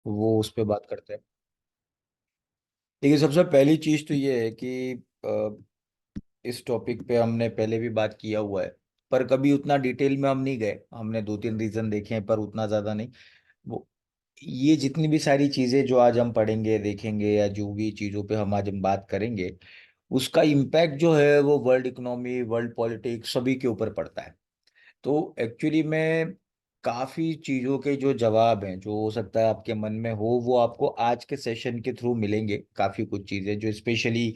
वो उस पर बात करते हैं। देखिए, सबसे पहली चीज तो ये है कि इस टॉपिक पे हमने पहले भी बात किया हुआ है, पर कभी उतना डिटेल में हम नहीं गए। हमने दो तीन रीजन देखे हैं पर उतना ज्यादा नहीं। वो ये जितनी भी सारी चीजें जो आज हम पढ़ेंगे देखेंगे, या जो भी चीजों पे हम आज हम बात करेंगे, उसका इम्पैक्ट जो है वो वर्ल्ड इकोनॉमी, वर्ल्ड पॉलिटिक्स सभी के ऊपर पड़ता है। तो एक्चुअली में काफी चीजों के जो जवाब हैं, जो हो सकता है आपके मन में हो, वो आपको आज के सेशन के थ्रू मिलेंगे। काफी कुछ चीजें जो स्पेशली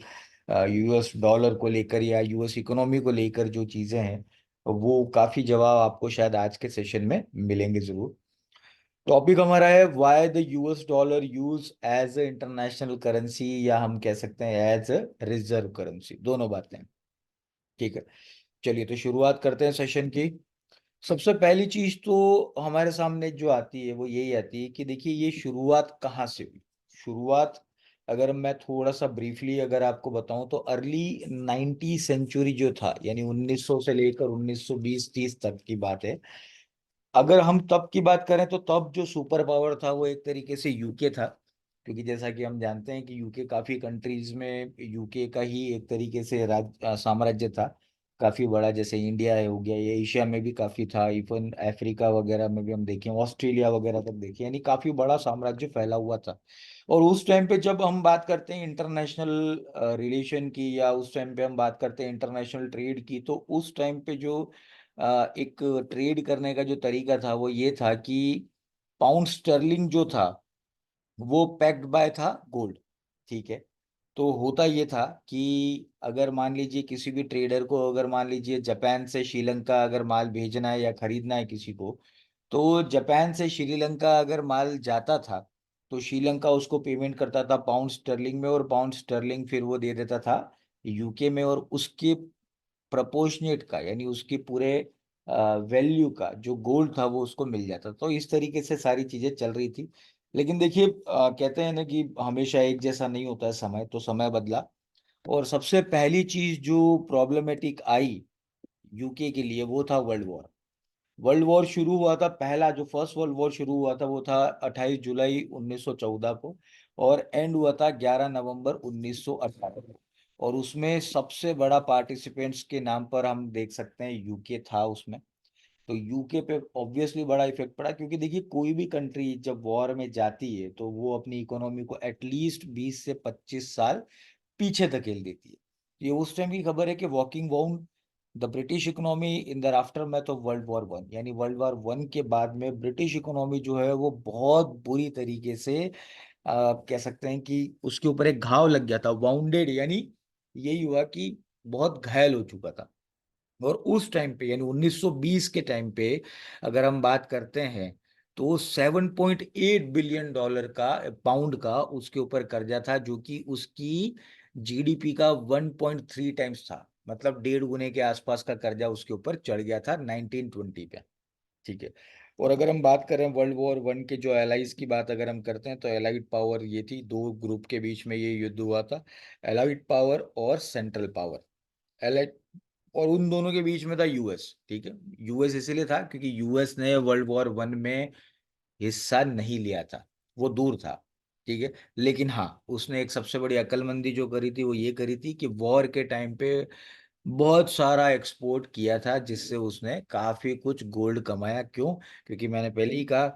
यूएस डॉलर को लेकर या यूएस इकोनॉमी को लेकर जो चीजें हैं, वो काफी जवाब आपको शायद आज के सेशन में मिलेंगे जरूर। टॉपिक हमारा है why the US dollar use as a international currency, या हम कह सकते हैं एज ए रिजर्व करेंसी, दोनों बातें हैं। ठीक है, चलिए तो शुरुआत करते हैं सेशन की। सबसे पहली चीज तो हमारे सामने जो आती है वो यही आती है कि देखिए ये शुरुआत कहाँ से हुई। शुरुआत अगर मैं थोड़ा सा ब्रीफली अगर आपको बताऊं तो अर्ली 90 सेंचुरी जो था, यानी 1900 से लेकर 1920-30 तक की बात है। अगर हम तब की बात करें तो तब जो सुपर पावर था वो एक तरीके से यूके था। क्योंकि जैसा कि हम जानते हैं कि यूके काफी कंट्रीज में यूके का ही एक तरीके से साम्राज्य था, काफी बड़ा। जैसे इंडिया है हो गया, ये एशिया में भी काफी था, इवन अफ्रीका वगैरह में भी हम देखें, ऑस्ट्रेलिया वगैरह तक देखें, यानी काफी बड़ा साम्राज्य फैला हुआ था। और उस टाइम पे जब हम बात करते हैं इंटरनेशनल रिलेशन की, या उस टाइम पे हम बात करते हैं इंटरनेशनल ट्रेड की, तो उस टाइम पे जो एक ट्रेड करने का जो तरीका था वो ये था कि पाउंड स्टर्लिंग जो था वो पैक्ड बाय था गोल्ड। ठीक है, तो होता ये था कि अगर मान लीजिए किसी भी ट्रेडर को, अगर मान लीजिए जापान से श्रीलंका अगर माल भेजना है या खरीदना है किसी को, तो जापान से श्रीलंका अगर माल जाता था तो श्रीलंका उसको पेमेंट करता था पाउंड स्टर्लिंग में, और पाउंड स्टर्लिंग फिर वो दे देता था यूके में, और उसके प्रपोर्शनेट का, यानी उसकी पूरे वैल्यू का जो गोल्ड था वो उसको मिल जाता। तो इस तरीके से सारी चीजें चल रही थी। लेकिन देखिए, कहते हैं ना कि हमेशा एक जैसा नहीं होता है समय, तो समय बदला। और सबसे पहली चीज जो प्रॉब्लमेटिक आई यूके के लिए वो था वर्ल्ड वॉर। वर्ल्ड वॉर शुरू हुआ था, पहला जो फर्स्ट वर्ल्ड वॉर शुरू हुआ था वो था 28 जुलाई 1914 को, और एंड हुआ था 11 नवंबर 1918 को। और उसमें सबसे बड़ा पार्टिसिपेंट्स के नाम पर हम देख सकते हैं यूके था उसमें। तो यूके पे ऑब्वियसली बड़ा इफेक्ट पड़ा, क्योंकि देखिए कोई भी कंट्री जब वॉर में जाती है तो वो अपनी इकोनॉमी को एटलीस्ट 20 से 25 साल पीछे धकेल देती है। ये उस टाइम की खबर है कि walking wound the British economy in the after math of world war one, यानी वर्ल्ड वॉर वन के बाद में ब्रिटिश इकोनॉमी जो है वो बहुत बुरी तरीके से कह सकते हैं कि उसके ऊपर एक घाव लग गया था, वाउंडेड, यानी यही हुआ कि बहुत घायल हो चुका था। और उस टाइम पे यानी 1920 के टाइम पे अगर हम बात करते हैं तो 7.8 बिलियन डॉलर का, पाउंड का उसके ऊपर कर्जा था, जो कि उसकी जीडीपी का 1.3 टाइम्स था। मतलब 1.5 गुने के आसपास का कर्जा उसके ऊपर चढ़ गया था 1920 पे। ठीक है, और अगर हम बात करें वर्ल्ड वॉर वन के जो एलाइज की बात अगर हम करते हैं, तो एलाइड पावर ये थी, दो ग्रुप के बीच में ये युद्ध हुआ था, एलाइड पावर और सेंट्रल पावर। एलाइड, और उन दोनों के बीच में था यूएस। ठीक है, यूएस इसलिए था क्योंकि यूएस ने वर्ल्ड वॉर वन में हिस्सा नहीं लिया था, वो दूर था। ठीक है, लेकिन हाँ, उसने एक सबसे बड़ी अक्लमंदी जो करी थी वो ये करी थी कि वॉर के टाइम पे बहुत सारा एक्सपोर्ट किया था, जिससे उसने काफी कुछ गोल्ड कमाया। क्यों? क्योंकि मैंने पहले ही कहा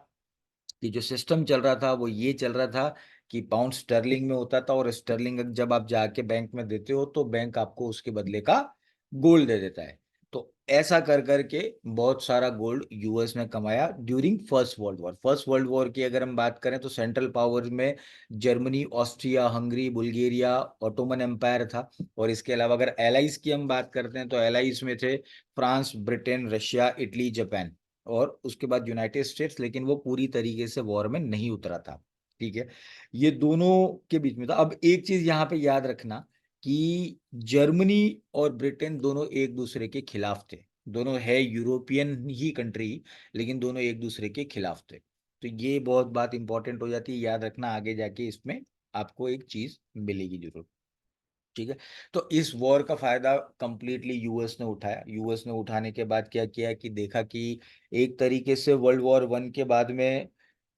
कि जो सिस्टम चल रहा था वो ये चल रहा था कि पाउंड स्टर्लिंग में होता था, और स्टर्लिंग जब आप जाके बैंक में देते हो तो बैंक आपको उसके बदले का गोल्ड दे देता है। तो ऐसा कर करके बहुत सारा गोल्ड यूएस ने कमाया during first world war. First world war की अगर हम बात करें तो सेंट्रल पावर में Germany, Austria, Hungary, Bulgaria, Ottoman Empire था। और इसके अलावा अगर एलाइज की हम बात करते हैं तो एलाइज में थे France, Britain, Russia, Italy, Japan, और उसके बाद यूनाइटेड स्टेट्स, लेकिन वो पूरी तरीके से वॉर में नहीं उतरा था। ठीक है, ये दोनों के बीच में था। अब एक चीज यहाँ पे याद रखना कि जर्मनी और ब्रिटेन दोनों एक दूसरे के खिलाफ थे। दोनों है यूरोपियन ही कंट्री, लेकिन दोनों एक दूसरे के खिलाफ थे। तो ये बहुत बात इंपॉर्टेंट हो जाती है, याद रखना, आगे जाके इसमें आपको एक चीज मिलेगी जरूर। ठीक है, तो इस वॉर का फायदा कंप्लीटली यूएस ने उठाया। यूएस ने उठाने के बाद क्या किया कि देखा कि एक तरीके से वर्ल्ड वॉर वन के बाद में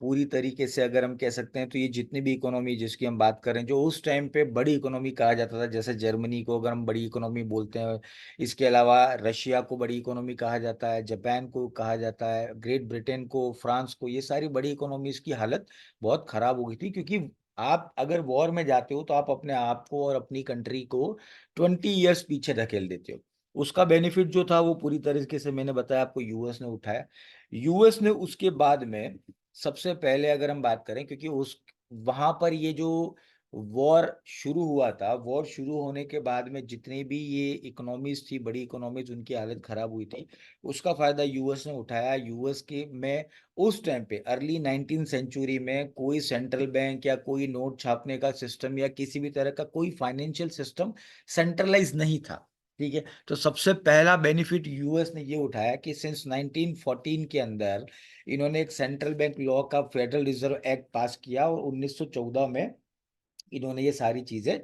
पूरी तरीके से अगर हम कह सकते हैं तो ये जितनी भी इकोनॉमी जिसकी हम बात करें, जो उस टाइम पे बड़ी इकोनॉमी कहा जाता था, जैसे जर्मनी को अगर हम बड़ी इकोनॉमी बोलते हैं, इसके अलावा रशिया को बड़ी इकोनॉमी कहा जाता है, जापान को कहा जाता है, ग्रेट ब्रिटेन को, फ्रांस को, ये सारी बड़ी इकोनॉमीज की हालत बहुत खराब हो गई थी। क्योंकि आप अगर वॉर में जाते हो तो आप अपने आप को और अपनी कंट्री को 20 ईयर्स पीछे धकेल देते हो। उसका बेनिफिट जो था वो पूरी तरीके से मैंने बताया आपको यूएस ने उठाया। यूएस ने उसके बाद में सबसे पहले अगर हम बात करें, क्योंकि उस वहां पर ये जो वॉर शुरू हुआ था, वॉर शुरू होने के बाद में जितनी भी ये इकोनॉमीज थी, बड़ी इकोनॉमीज, उनकी हालत खराब हुई थी। उसका फायदा यूएस ने उठाया। यूएस के में उस टाइम पे अर्ली 19 सेंचुरी में कोई सेंट्रल बैंक या कोई नोट छापने का सिस्टम या किसी भी तरह का कोई फाइनेंशियल सिस्टम सेंट्रलाइज नहीं था। ठीक है, तो सबसे पहला बेनिफिट यूएस ने ये उठाया कि सिंस 1914 के अंदर इन्होंने एक सेंट्रल बैंक लॉ का फेडरल रिजर्व एक्ट पास किया, और 1914 में इन्होंने ये सारी चीजें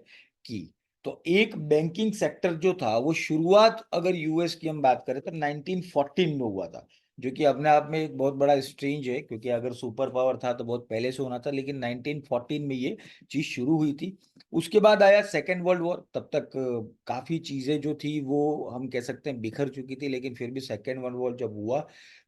की। तो एक बैंकिंग सेक्टर जो था वो शुरुआत अगर यूएस की हम बात करें तो 1914 में हुआ था, जो कि अपने आप में एक बहुत बड़ा स्ट्रेंज है, क्योंकि अगर सुपर पावर था तो बहुत पहले से होना था, लेकिन 1914 में ये चीज शुरू हुई थी। उसके बाद आया सेकेंड वर्ल्ड वॉर। तब तक काफी चीजें जो थी वो हम कह सकते हैं बिखर चुकी थी, लेकिन फिर भी सेकेंड वर्ल्ड वॉर जब हुआ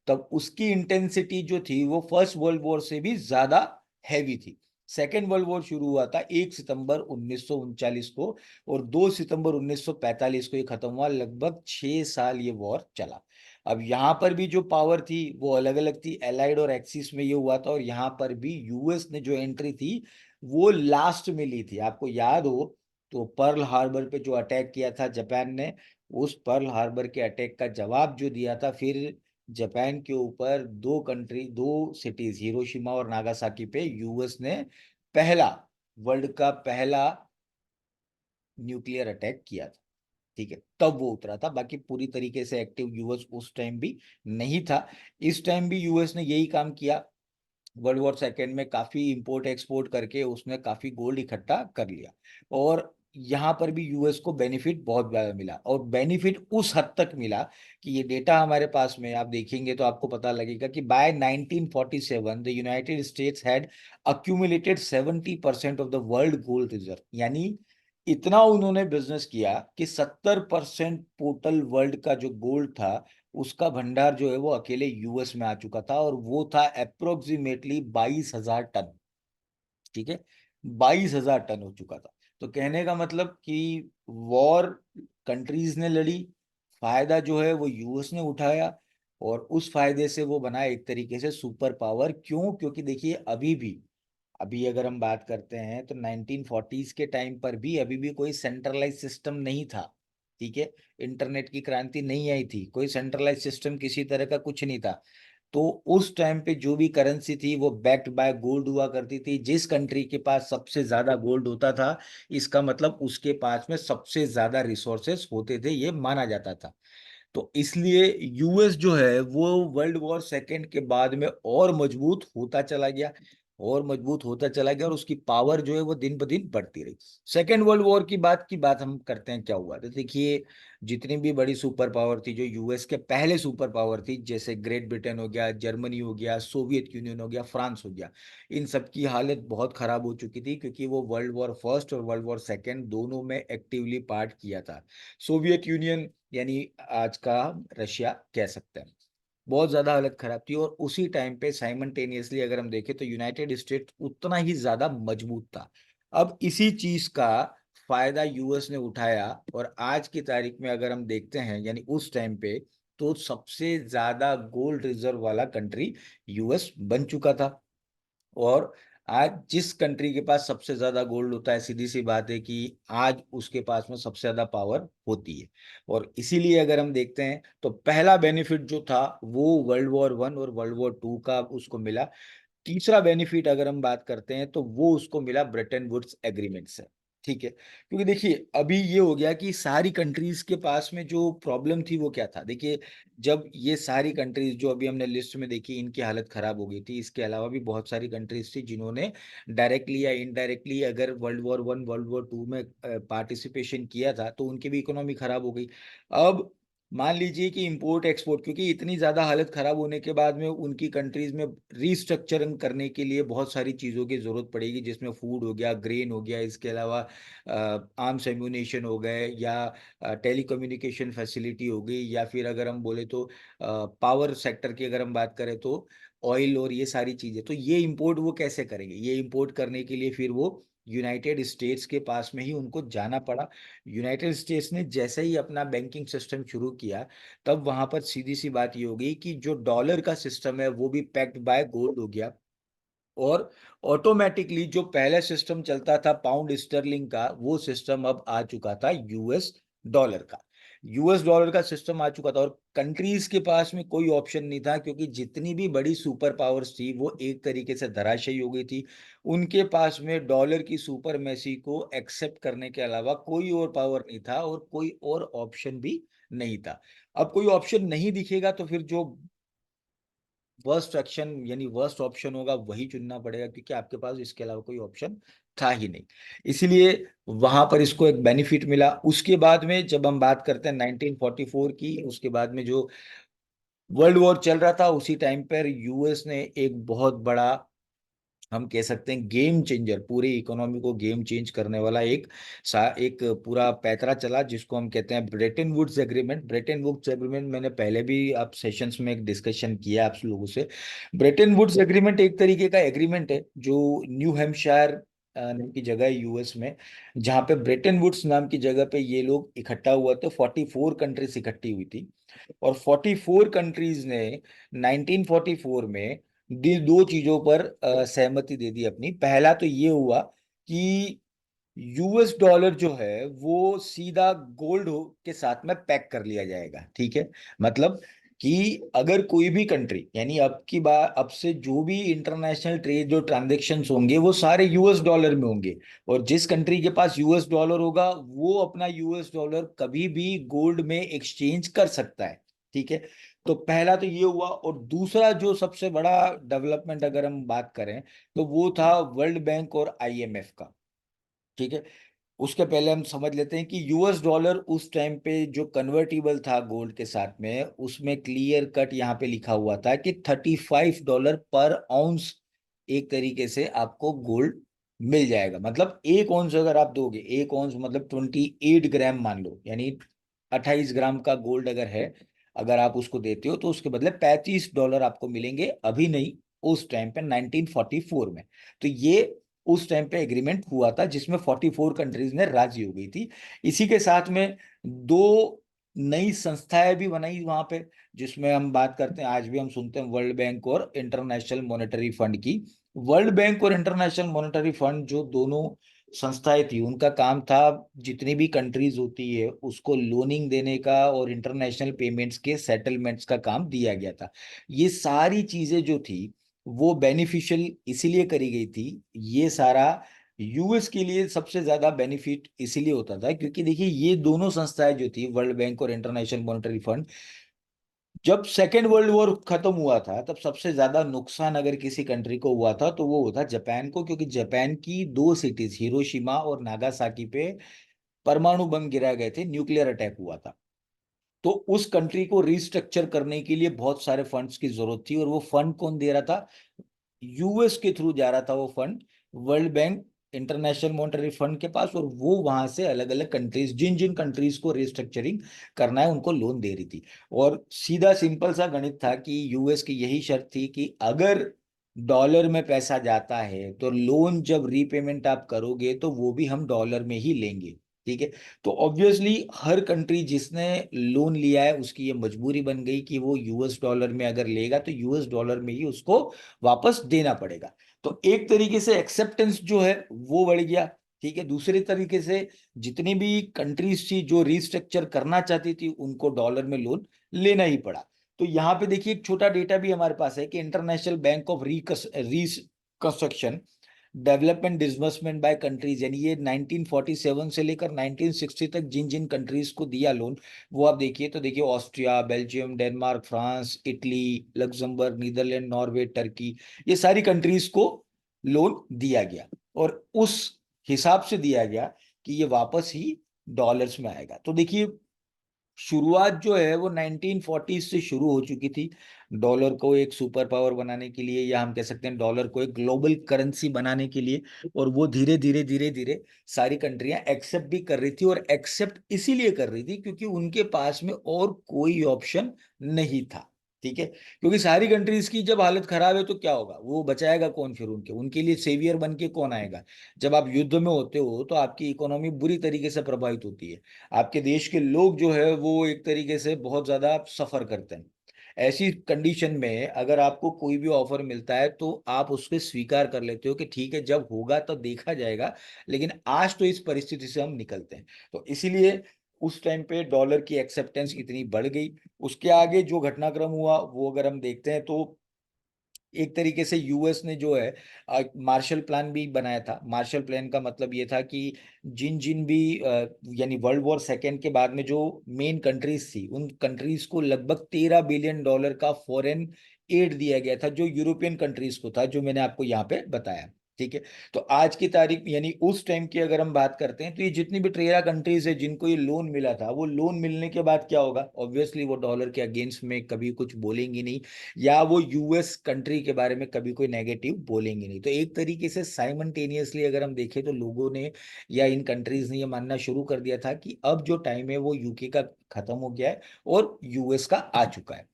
तब उसकी इंटेंसिटी जो थी वो फर्स्ट वर्ल्ड वॉर से भी ज्यादा हैवी थी। सेकेंड वर्ल्ड वॉर शुरू हुआ था 1 सितंबर 1939 को, और 2 सितंबर 1945 को ये खत्म हुआ। लगभग 6 साल ये वॉर चला। अब यहाँ पर भी जो पावर थी वो अलग अलग थी, एलाइड और एक्सिस में ये हुआ था, और यहाँ पर भी यूएस ने जो एंट्री थी वो लास्ट में ली थी। आपको याद हो तो पर्ल हार्बर पे जो अटैक किया था जापान ने, उस पर्ल हार्बर के अटैक का जवाब जो दिया था फिर जापान के ऊपर, दो सिटीज हिरोशिमा और नागासाकी पे यूएस ने पहला, वर्ल्ड का पहला न्यूक्लियर अटैक किया था। ठीक है, तब वो उतरा था। बाकी पूरी तरीके से एक्टिव यूएस उस टाइम भी नहीं था। इस टाइम भी यूएस ने यही काम किया। वर्ल्ड वॉर सेकेंड में काफी इंपोर्ट एक्सपोर्ट करके उसने काफी गोल्ड इकट्ठा कर लिया, और यहाँ पर भी यूएस को बेनिफिट बहुत ज्यादा मिला, और बेनिफिट उस हद तक मिला कि ये डेटा हमारे पास में आप देखेंगे तो आपको पता लगेगा कि by 1947 the United States had accumulated 70% of the world gold reserve. यानी इतना उन्होंने बिजनेस किया कि 70% टोटल वर्ल्ड का जो गोल्ड था उसका भंडार जो है वो अकेले यूएस में आ चुका था, और वो था अप्रोक्सीमेटली 22,000 टन। ठीक है, 22,000 टन हो चुका था। तो कहने का मतलब कि वॉर कंट्रीज ने लड़ी, फायदा जो है वो यूएस ने उठाया, और उस फायदे से वो बना एक तरीके से सुपर पावर। क्यों? क्योंकि देखिए अभी अगर हम बात करते हैं तो 1940s के टाइम पर भी अभी भी कोई सेंट्रलाइज सिस्टम नहीं था। ठीक है, इंटरनेट की क्रांति नहीं आई थी, कोई सेंट्रलाइज सिस्टम किसी तरह का कुछ नहीं था। तो उस टाइम पे जो भी करेंसी थी वो बैक्ड बाय गोल्ड हुआ करती थी। जिस कंट्री के पास सबसे ज्यादा गोल्ड होता था, इसका मतलब उसके पास में सबसे ज्यादा रिसोर्सेस होते थे, ये माना जाता था। तो इसलिए यूएस जो है वो वर्ल्ड वॉर सेकेंड के बाद में और मजबूत होता चला गया, और मजबूत होता चला गया, और उसकी पावर जो है वो दिन ब दिन बढ़ती रही। सेकेंड वर्ल्ड वॉर की बात हम करते हैं, क्या हुआ तो देखिए, जितनी भी बड़ी सुपर पावर थी, जो यूएस के पहले सुपर पावर थी, जैसे ग्रेट ब्रिटेन हो गया, जर्मनी हो गया, सोवियत यूनियन हो गया, फ्रांस हो गया, इन सब की हालत बहुत खराब हो चुकी थी, क्योंकि वो वर्ल्ड वॉर फर्स्ट और वर्ल्ड वॉर सेकेंड दोनों में एक्टिवली पार्ट किया था। सोवियत यूनियन यानी आज का रशिया कह सकते हैं, बहुत ज्यादा हालत खराब थी। और उसी टाइम पे साइमल्टेनियसली अगर हम देखें तो यूनाइटेड स्टेट्स उतना ही ज्यादा मजबूत था। अब इसी चीज का फायदा यूएस ने उठाया, और आज की तारीख में अगर हम देखते हैं यानी उस टाइम पे, तो सबसे ज्यादा गोल्ड रिजर्व वाला कंट्री यूएस बन चुका था। और आज जिस कंट्री के पास सबसे ज्यादा गोल्ड होता है, सीधी सी बात है कि आज उसके पास में सबसे ज्यादा पावर होती है। और इसीलिए अगर हम देखते हैं तो पहला बेनिफिट जो था वो वर्ल्ड वॉर 1 और वर्ल्ड वॉर 2 का उसको मिला। तीसरा बेनिफिट अगर हम बात करते हैं तो वो उसको मिला ब्रेटन वुड्स एग्रीमेंट से। ठीक है, क्योंकि देखिए अभी ये हो गया कि सारी कंट्रीज के पास में जो प्रॉब्लम थी वो क्या था। देखिए, जब ये सारी कंट्रीज जो अभी हमने लिस्ट में देखी इनकी हालत खराब हो गई थी, इसके अलावा भी बहुत सारी कंट्रीज थी जिन्होंने डायरेक्टली या इनडायरेक्टली अगर वर्ल्ड वॉर 1 वर्ल्ड वॉर 2 में पार्टिसिपेशन किया था, तो उनकी भी इकोनॉमी खराब हो गई। अब मान लीजिए कि इंपोर्ट एक्सपोर्ट, क्योंकि इतनी ज्यादा हालत खराब होने के बाद में उनकी कंट्रीज में रीस्ट्रक्चरिंग करने के लिए बहुत सारी चीजों की जरूरत पड़ेगी, जिसमें फूड हो गया, ग्रेन हो गया, इसके अलावा आर्म्स एम्यूनेशन हो गए, या टेलीकम्युनिकेशन फैसिलिटी हो गई, या फिर अगर हम बोले तो पावर सेक्टर की अगर हम बात करें तो ऑयल और ये सारी चीजें। तो ये इंपोर्ट वो कैसे करेंगे? ये इंपोर्ट करने के लिए फिर वो यूनाइटेड स्टेट्स के पास में ही उनको जाना पड़ा। यूनाइटेड स्टेट्स ने जैसे ही अपना बैंकिंग सिस्टम शुरू किया, तब वहां पर सीधी सी बात ये हो गई कि जो डॉलर का सिस्टम है वो भी पैक्ड बाय गोल्ड हो गया। और ऑटोमेटिकली जो पहले सिस्टम चलता था पाउंड स्टर्लिंग का, वो सिस्टम अब आ चुका था यूएस डॉलर का। यूएस डॉलर का सिस्टम आ चुका था, और कंट्रीज के पास में कोई ऑप्शन नहीं था, क्योंकि जितनी भी बड़ी सुपर पावर्स थी वो एक तरीके से धराशायी हो गई थी। उनके पास में डॉलर की सुपरमेसी को एक्सेप्ट करने के अलावा कोई और पावर नहीं था, और कोई और ऑप्शन भी नहीं था। अब कोई ऑप्शन नहीं दिखेगा तो फिर जो वर्स्ट एक्शन यानी वर्स्ट ऑप्शन होगा वही चुनना पड़ेगा, क्योंकि आपके पास इसके अलावा कोई ऑप्शन था ही नहीं। इसीलिए वहां पर इसको एक बेनिफिट मिला। उसके बाद में जब हम बात करते हैं 1944 की, उसके बाद में जो वर्ल्ड वॉर चल रहा था, उसी टाइम पर यूएस ने एक बहुत बड़ा, हम कह सकते हैं गेम चेंजर, पूरी इकोनॉमी को गेम चेंज करने वाला एक पूरा पैतरा चला, जिसको हम कहते हैं Bretton Woods agreement. Bretton Woods agreement मैंने पहले भी आप सेशंस में एक डिस्कशन किया आप लोगों से। ब्रेटन वुड्स एग्रीमेंट एक तरीके का एग्रीमेंट है जो न्यू हैम्पशायर नाम की जगह है यूएस में, जहाँ पे ब्रेटन वुड्स नाम की जगह पे ये लोग इकट्ठा हुआ थे। 44 कंट्रीज इकट्ठी हुई थी, और 44 कंट्रीज ने 1944 में दो चीजों पर सहमति दे दी अपनी। पहला तो ये हुआ कि यूएस डॉलर जो है वो सीधा गोल्ड के साथ में पैक कर लिया जाएगा, ठीक है। मतलब कि अगर कोई भी कंट्री, यानी अब की बार अब से जो भी इंटरनेशनल ट्रेड जो ट्रांजेक्शन्स होंगे वो सारे यूएस डॉलर में होंगे, और जिस कंट्री के पास यूएस डॉलर होगा वो अपना यूएस डॉलर कभी भी गोल्ड में एक्सचेंज कर सकता है, ठीक है। तो पहला तो ये हुआ। और दूसरा जो सबसे बड़ा डेवलपमेंट अगर हम बात करें, तो वो था वर्ल्ड बैंक और आईएमएफ का, ठीक है। उसके पहले हम समझ लेते हैं कि यूएस डॉलर उस टाइम पे जो कन्वर्टिबल था गोल्ड के साथ में, उसमें क्लियर कट यहाँ पे लिखा हुआ था कि $35 पर आउंस एक तरीके से आपको गोल्ड मिल जाएगा। मतलब एक ऑन्स अगर आप दोगे, एक ऑन्स मतलब 28 ग्राम मान लो, यानी 28 ग्राम का गोल्ड अगर है, अगर आप उसको देते हो तो उसके बदले $35 आपको मिलेंगे। अभी नहीं, उस टाइम पे 1944 में। तो ये उस टाइम पे एग्रीमेंट हुआ था, जिसमें 44 कंट्रीज ने राजी हो गई थी। इसी के साथ में दो नई संस्थाएं भी बनाई वहां पे, जिसमें हम बात करते हैं, आज भी हम सुनते हैं, वर्ल्ड बैंक और इंटरनेशनल मॉनेटरी फंड की। वर्ल्ड बैंक और इंटरनेशनल मॉनेटरी फंड जो दोनों संस्थाएं थी, उनका काम था जितनी भी कंट्रीज होती है उसको लोनिंग देने का, और इंटरनेशनल पेमेंट्स के सेटलमेंट्स का काम दिया गया था। ये सारी चीजें जो थी वो बेनिफिशियल इसीलिए करी गई थी। ये सारा यूएस के लिए सबसे ज्यादा बेनिफिट इसीलिए होता था क्योंकि देखिए ये दोनों संस्थाएं जो थी, वर्ल्ड बैंक और इंटरनेशनल मॉनेटरी फंड, जब सेकेंड वर्ल्ड वॉर खत्म हुआ था तब सबसे ज्यादा नुकसान अगर किसी कंट्री को हुआ था तो वो होता जापान को, क्योंकि जापान की दो सिटीज हिरोशिमा और नागासाकी पे परमाणु बम गिराए गए थे, न्यूक्लियर अटैक हुआ था। तो उस कंट्री को रिस्ट्रक्चर करने के लिए बहुत सारे फंड्स की जरूरत थी, और वो फंड कौन दे रहा था? यूएस के थ्रू जा रहा था वो fund, world bank international monetary fund के पास, और वो वहां से अलग अलग कंट्रीज, जिन जिन कंट्रीज को रिस्ट्रक्चरिंग करना है उनको लोन दे रही थी। और सीधा सिंपल सा गणित था कि यूएस की यही शर्त थी कि अगर डॉलर में पैसा जाता है तो लोन जब रीपेमेंट आप करोगे तो वो भी हम डॉलर में ही लेंगे, ठीक है। तो ऑब्वियसली हर कंट्री जिसने लोन लिया है उसकी ये मजबूरी बन गई कि वो यूएस डॉलर में अगर लेगा तो यूएस डॉलर में ही उसको वापस देना पड़ेगा। तो एक तरीके से एक्सेप्टेंस जो है वो बढ़ गया, ठीक है। दूसरे तरीके से जितनी भी कंट्रीज थी जो रिस्ट्रक्चर करना चाहती थी उनको डॉलर में लोन लेना ही पड़ा। तो यहाँ पे देखिए एक छोटा डेटा भी हमारे पास है कि International Bank of Reconstruction Development disbursement by countries, यानी ये 1947 से लेकर 1960 तक जिन जिन कंट्रीज को दिया लोन, वो आप देखिए तो देखिए Austria, Belgium, Denmark, France, Italy, Luxembourg, Netherland, Norway, Turkey, ये सारी कंट्रीज को लोन दिया गया, और उस हिसाब से दिया गया कि ये वापस ही डॉलर्स में आएगा। तो देखिए शुरुआत जो है वो 1940 से शुरू हो चुकी थी, डॉलर को एक सुपर पावर बनाने के लिए, या हम कह सकते हैं डॉलर को एक ग्लोबल करेंसी बनाने के लिए। और वो धीरे धीरे धीरे धीरे सारी कंट्रियां एक्सेप्ट भी कर रही थी, और एक्सेप्ट इसीलिए कर रही थी क्योंकि उनके पास में और कोई ऑप्शन नहीं था। ठीक है, क्योंकि सारी कंट्रीज की जब हालत खराब है तो क्या होगा, वो बचाएगा कौन फिर उनके उनके लिए सेवियर बन के कौन आएगा। जब आप युद्ध में होते हो तो आपकी इकोनॉमी बुरी तरीके से प्रभावित होती है, आपके देश के लोग जो है वो एक तरीके से बहुत ज्यादा सफर करते हैं। ऐसी कंडीशन में अगर आपको कोई भी ऑफर मिलता है तो आप उसको स्वीकार कर लेते हो कि ठीक है, जब होगा तो देखा जाएगा, लेकिन आज तो इस परिस्थिति से हम निकलते हैं। तो इसीलिए उस टाइम पे डॉलर की एक्सेप्टेंस इतनी बढ़ गई। उसके आगे जो घटनाक्रम हुआ वो अगर हम देखते हैं तो एक तरीके से यूएस ने जो है मार्शल प्लान भी बनाया था। मार्शल प्लान का मतलब ये था कि जिन जिन भी यानी वर्ल्ड वॉर सेकेंड के बाद में जो मेन कंट्रीज थी, उन कंट्रीज को लगभग $13 बिलियन का फॉरेन एड दिया गया था, जो यूरोपियन कंट्रीज को था, जो मैंने आपको यहाँ पे बताया। ठीक है, तो आज की तारीख यानी उस टाइम की अगर हम बात करते हैं तो ये जितनी भी 13 कंट्रीज है जिनको ये लोन मिला था, वो लोन मिलने के बाद क्या होगा, ऑब्वियसली वो डॉलर के अगेंस्ट में कभी कुछ बोलेंगी नहीं, या वो यूएस कंट्री के बारे में कभी कोई नेगेटिव बोलेंगे नहीं। तो एक तरीके से साइमल्टेनियसली अगर हम देखें तो लोगों ने या इन कंट्रीज ने ये मानना शुरू कर दिया था कि अब जो टाइम है वो यूके का खत्म हो गया है और यूएस का आ चुका है।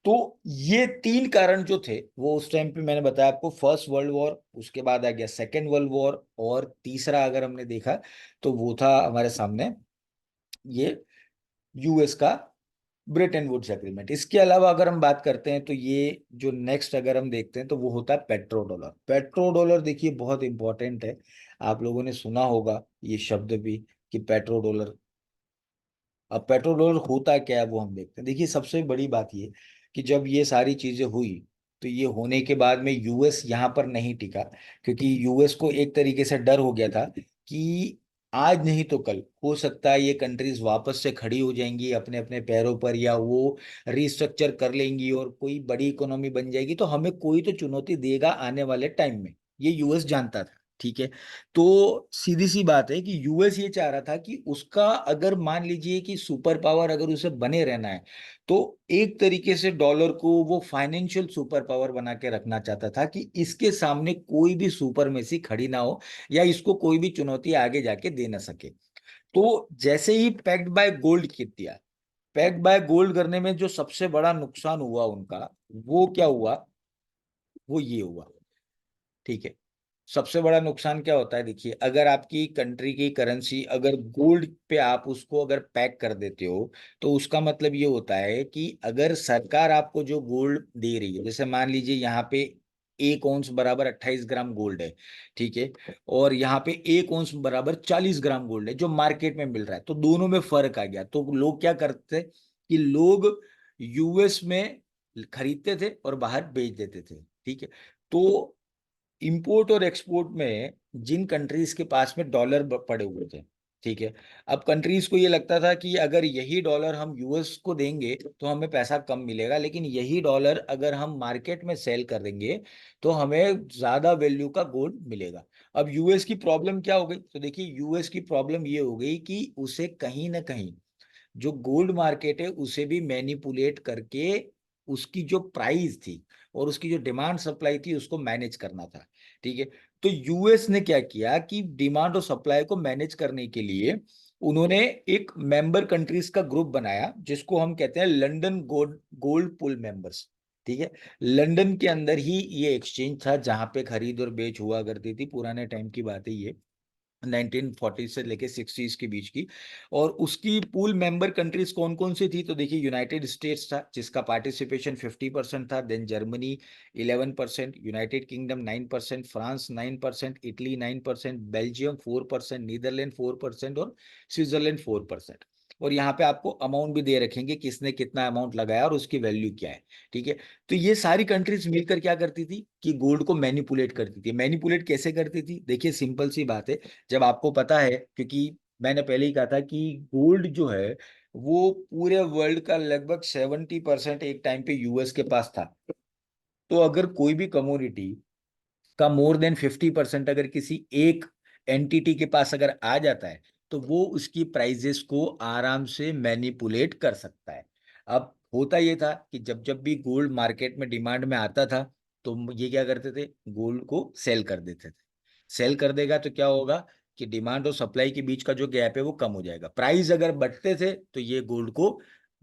तो ये तीन कारण जो थे वो उस टाइम पे मैंने बताया आपको, फर्स्ट वर्ल्ड वॉर, उसके बाद आ गया सेकेंड वर्ल्ड वॉर, और तीसरा अगर हमने देखा तो वो था हमारे सामने ये यूएस का ब्रेटन वुड्स एग्रीमेंट। इसके अलावा अगर हम बात करते हैं तो ये जो नेक्स्ट अगर हम देखते हैं तो वो होता है पेट्रो डॉलर। पेट्रो डॉलर देखिए बहुत इंपॉर्टेंट है, आप लोगों ने सुना होगा ये शब्द भी कि पेट्रो डॉलर। अब पेट्रो डॉलर होता क्या है वो हम देखते हैं। देखिए सबसे बड़ी बात ये कि जब ये सारी चीजें हुई तो ये होने के बाद में यूएस यहाँ पर नहीं टिका, क्योंकि यूएस को एक तरीके से डर हो गया था कि आज नहीं तो कल हो सकता है ये कंट्रीज वापस से खड़ी हो जाएंगी अपने अपने पैरों पर, या वो रिस्ट्रक्चर कर लेंगी और कोई बड़ी इकोनॉमी बन जाएगी, तो हमें कोई तो चुनौती देगा आने वाले टाइम में। ये यूएस जानता था। ठीक है, तो सीधी सी बात है कि यूएस ये चाह रहा था कि उसका अगर मान लीजिए कि सुपर पावर अगर उसे बने रहना है, तो एक तरीके से डॉलर को वो फाइनेंशियल सुपर पावर बना के रखना चाहता था कि इसके सामने कोई भी सुपर मेसी खड़ी ना हो, या इसको कोई भी चुनौती आगे जाके दे ना सके। तो जैसे ही पैक्ड बाय गोल्ड कर दिया, पैक्ड बाय गोल्ड करने में जो सबसे बड़ा नुकसान हुआ उनका, वो क्या हुआ, वो ये हुआ। ठीक है, सबसे बड़ा नुकसान क्या होता है, देखिए अगर आपकी कंट्री की करेंसी अगर गोल्ड पे आप उसको अगर पैक कर देते हो, तो उसका मतलब ये होता है कि अगर सरकार आपको जो गोल्ड दे रही है, जैसे मान लीजिए यहाँ पे 1 औंस बराबर 28 ग्राम गोल्ड है। ठीक है, और यहाँ पे 1 औंस बराबर 40 ग्राम गोल्ड है जो मार्केट में मिल रहा है, तो दोनों में फर्क आ गया। तो लोग क्या करते कि लोग यूएस में खरीदते थे और बाहर बेच देते थे। ठीक है, तो इंपोर्ट और एक्सपोर्ट में जिन कंट्रीज के पास में डॉलर पड़े हुए थे, ठीक है, अब कंट्रीज को ये लगता था कि अगर यही डॉलर हम यूएस को देंगे तो हमें पैसा कम मिलेगा, लेकिन यही डॉलर अगर हम मार्केट में सेल कर देंगे तो हमें ज्यादा वैल्यू का गोल्ड मिलेगा। अब यूएस की प्रॉब्लम क्या हो गई, तो देखिए यूएस की प्रॉब्लम ये हो गई कि उसे कहीं ना कहीं जो गोल्ड मार्केट है उसे भी मैनिपुलेट करके उसकी जो प्राइस थी और उसकी जो डिमांड सप्लाई थी उसको मैनेज करना था। ठीक है, तो यूएस ने क्या किया कि डिमांड और सप्लाई को मैनेज करने के लिए उन्होंने एक मेंबर कंट्रीज का ग्रुप बनाया जिसको हम कहते हैं लंदन गोल्ड गोल्ड पुल मेंबर्स। ठीक है, लंदन के अंदर ही ये एक्सचेंज था जहां पे खरीद और बेच हुआ करती थी, पुराने टाइम की बात है ये, 1940 से लेके 60s के बीच की। और उसकी पूल मेंबर कंट्रीज कौन कौन सी थी, तो देखिए यूनाइटेड स्टेट्स था जिसका पार्टिसिपेशन 50% था, then Germany 11%, United Kingdom 9%, France 9%, Italy 9%, Belgium 4%, Netherland 4% और स्विट्जरलैंड 4%। और यहाँ पे आपको अमाउंट भी दे रखेंगे किसने कितना अमाउंट लगाया और उसकी वैल्यू क्या है। ठीक है, तो ये सारी कंट्रीज मिलकर क्या करती थी कि गोल्ड को मैनिपुलेट करती थी। मैनिपुलेट कैसे करती थी, देखिए सिंपल सी बात है, जब आपको पता है, क्योंकि मैंने पहले ही कहा था कि गोल्ड जो है वो पूरे वर्ल्ड का लगभग 70% एक टाइम पे यूएस के पास था। तो अगर कोई भी कमोडिटी का मोर देन 50% अगर किसी एक एंटिटी के पास अगर आ जाता है, तो वो उसकी प्राइजेस को आराम से मैनिपुलेट कर सकता है। अब होता ये था कि जब जब भी गोल्ड मार्केट में डिमांड में आता था तो ये क्या करते थे, गोल्ड को सेल कर देते थे। सेल कर देगा तो क्या होगा कि डिमांड और सप्लाई के बीच का जो गैप है वो कम हो जाएगा। प्राइस अगर बढ़ते थे तो ये गोल्ड को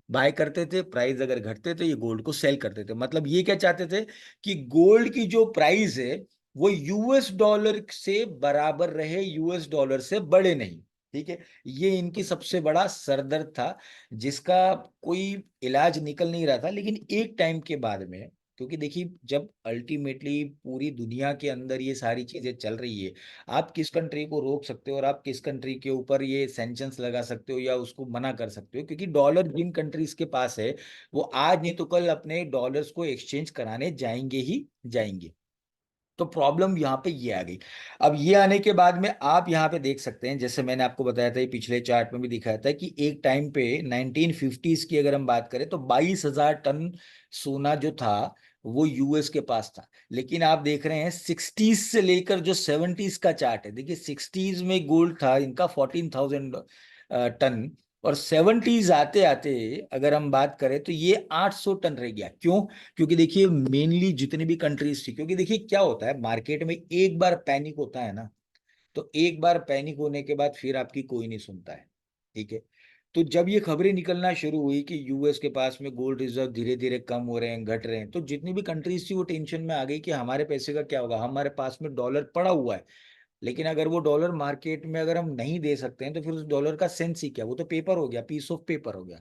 बाय करते थे, प्राइस अगर घटते थे ये गोल्ड को सेल करते थे। मतलब ये क्या चाहते थे कि गोल्ड की जो प्राइस है वो यूएस डॉलर से बराबर रहे, यूएस डॉलर से बढ़े नहीं। ठीक है, ये इनकी सबसे बड़ा सरदर्द था, जिसका कोई इलाज निकल नहीं रहा था। लेकिन एक टाइम के बाद में, क्योंकि देखिए जब अल्टीमेटली पूरी दुनिया के अंदर ये सारी चीजें चल रही है, आप किस कंट्री को रोक सकते हो और आप किस कंट्री के ऊपर ये सैंक्शंस लगा सकते हो या उसको मना कर सकते हो, क्योंकि डॉलर जिन कंट्रीज के पास है वो आज नहीं तो कल अपने डॉलर्स को एक्सचेंज कराने जाएंगे ही जाएंगे। तो प्रॉब्लम यहाँ पे ये आ गई। अब ये आने के बाद में आप यहाँ पे देख सकते हैं, जैसे मैंने आपको बताया था, ये पिछले चार्ट में भी दिखाया था कि एक टाइम पे 1950s की अगर हम बात करें तो 22,000 टन सोना जो था वो यूएस के पास था। लेकिन आप देख रहे हैं 60s से लेकर जो 70s का चार्ट है, देखिए 60s में गोल्ड था इनका 14,000 टन, और 70s आते आते अगर हम बात करें तो ये 800 टन रह गया। क्यों? क्योंकि देखिए मेनली जितनी भी कंट्रीज थी, क्योंकि देखिए क्या होता है मार्केट में, एक बार पैनिक होता है ना, तो एक बार पैनिक होने के बाद फिर आपकी कोई नहीं सुनता है। ठीक है, तो जब ये खबरें निकलना शुरू हुई कि यूएस के पास में गोल्ड रिजर्व धीरे धीरे कम हो रहे हैं, घट रहे हैं, तो जितनी भी कंट्रीज थी वो टेंशन में आ गई कि हमारे पैसे का क्या होगा, हमारे पास में डॉलर पड़ा हुआ है, लेकिन अगर वो डॉलर मार्केट में अगर हम नहीं दे सकते हैं तो फिर उस डॉलर का सेंस ही क्या, वो तो पेपर हो गया, पीस ऑफ पेपर हो गया।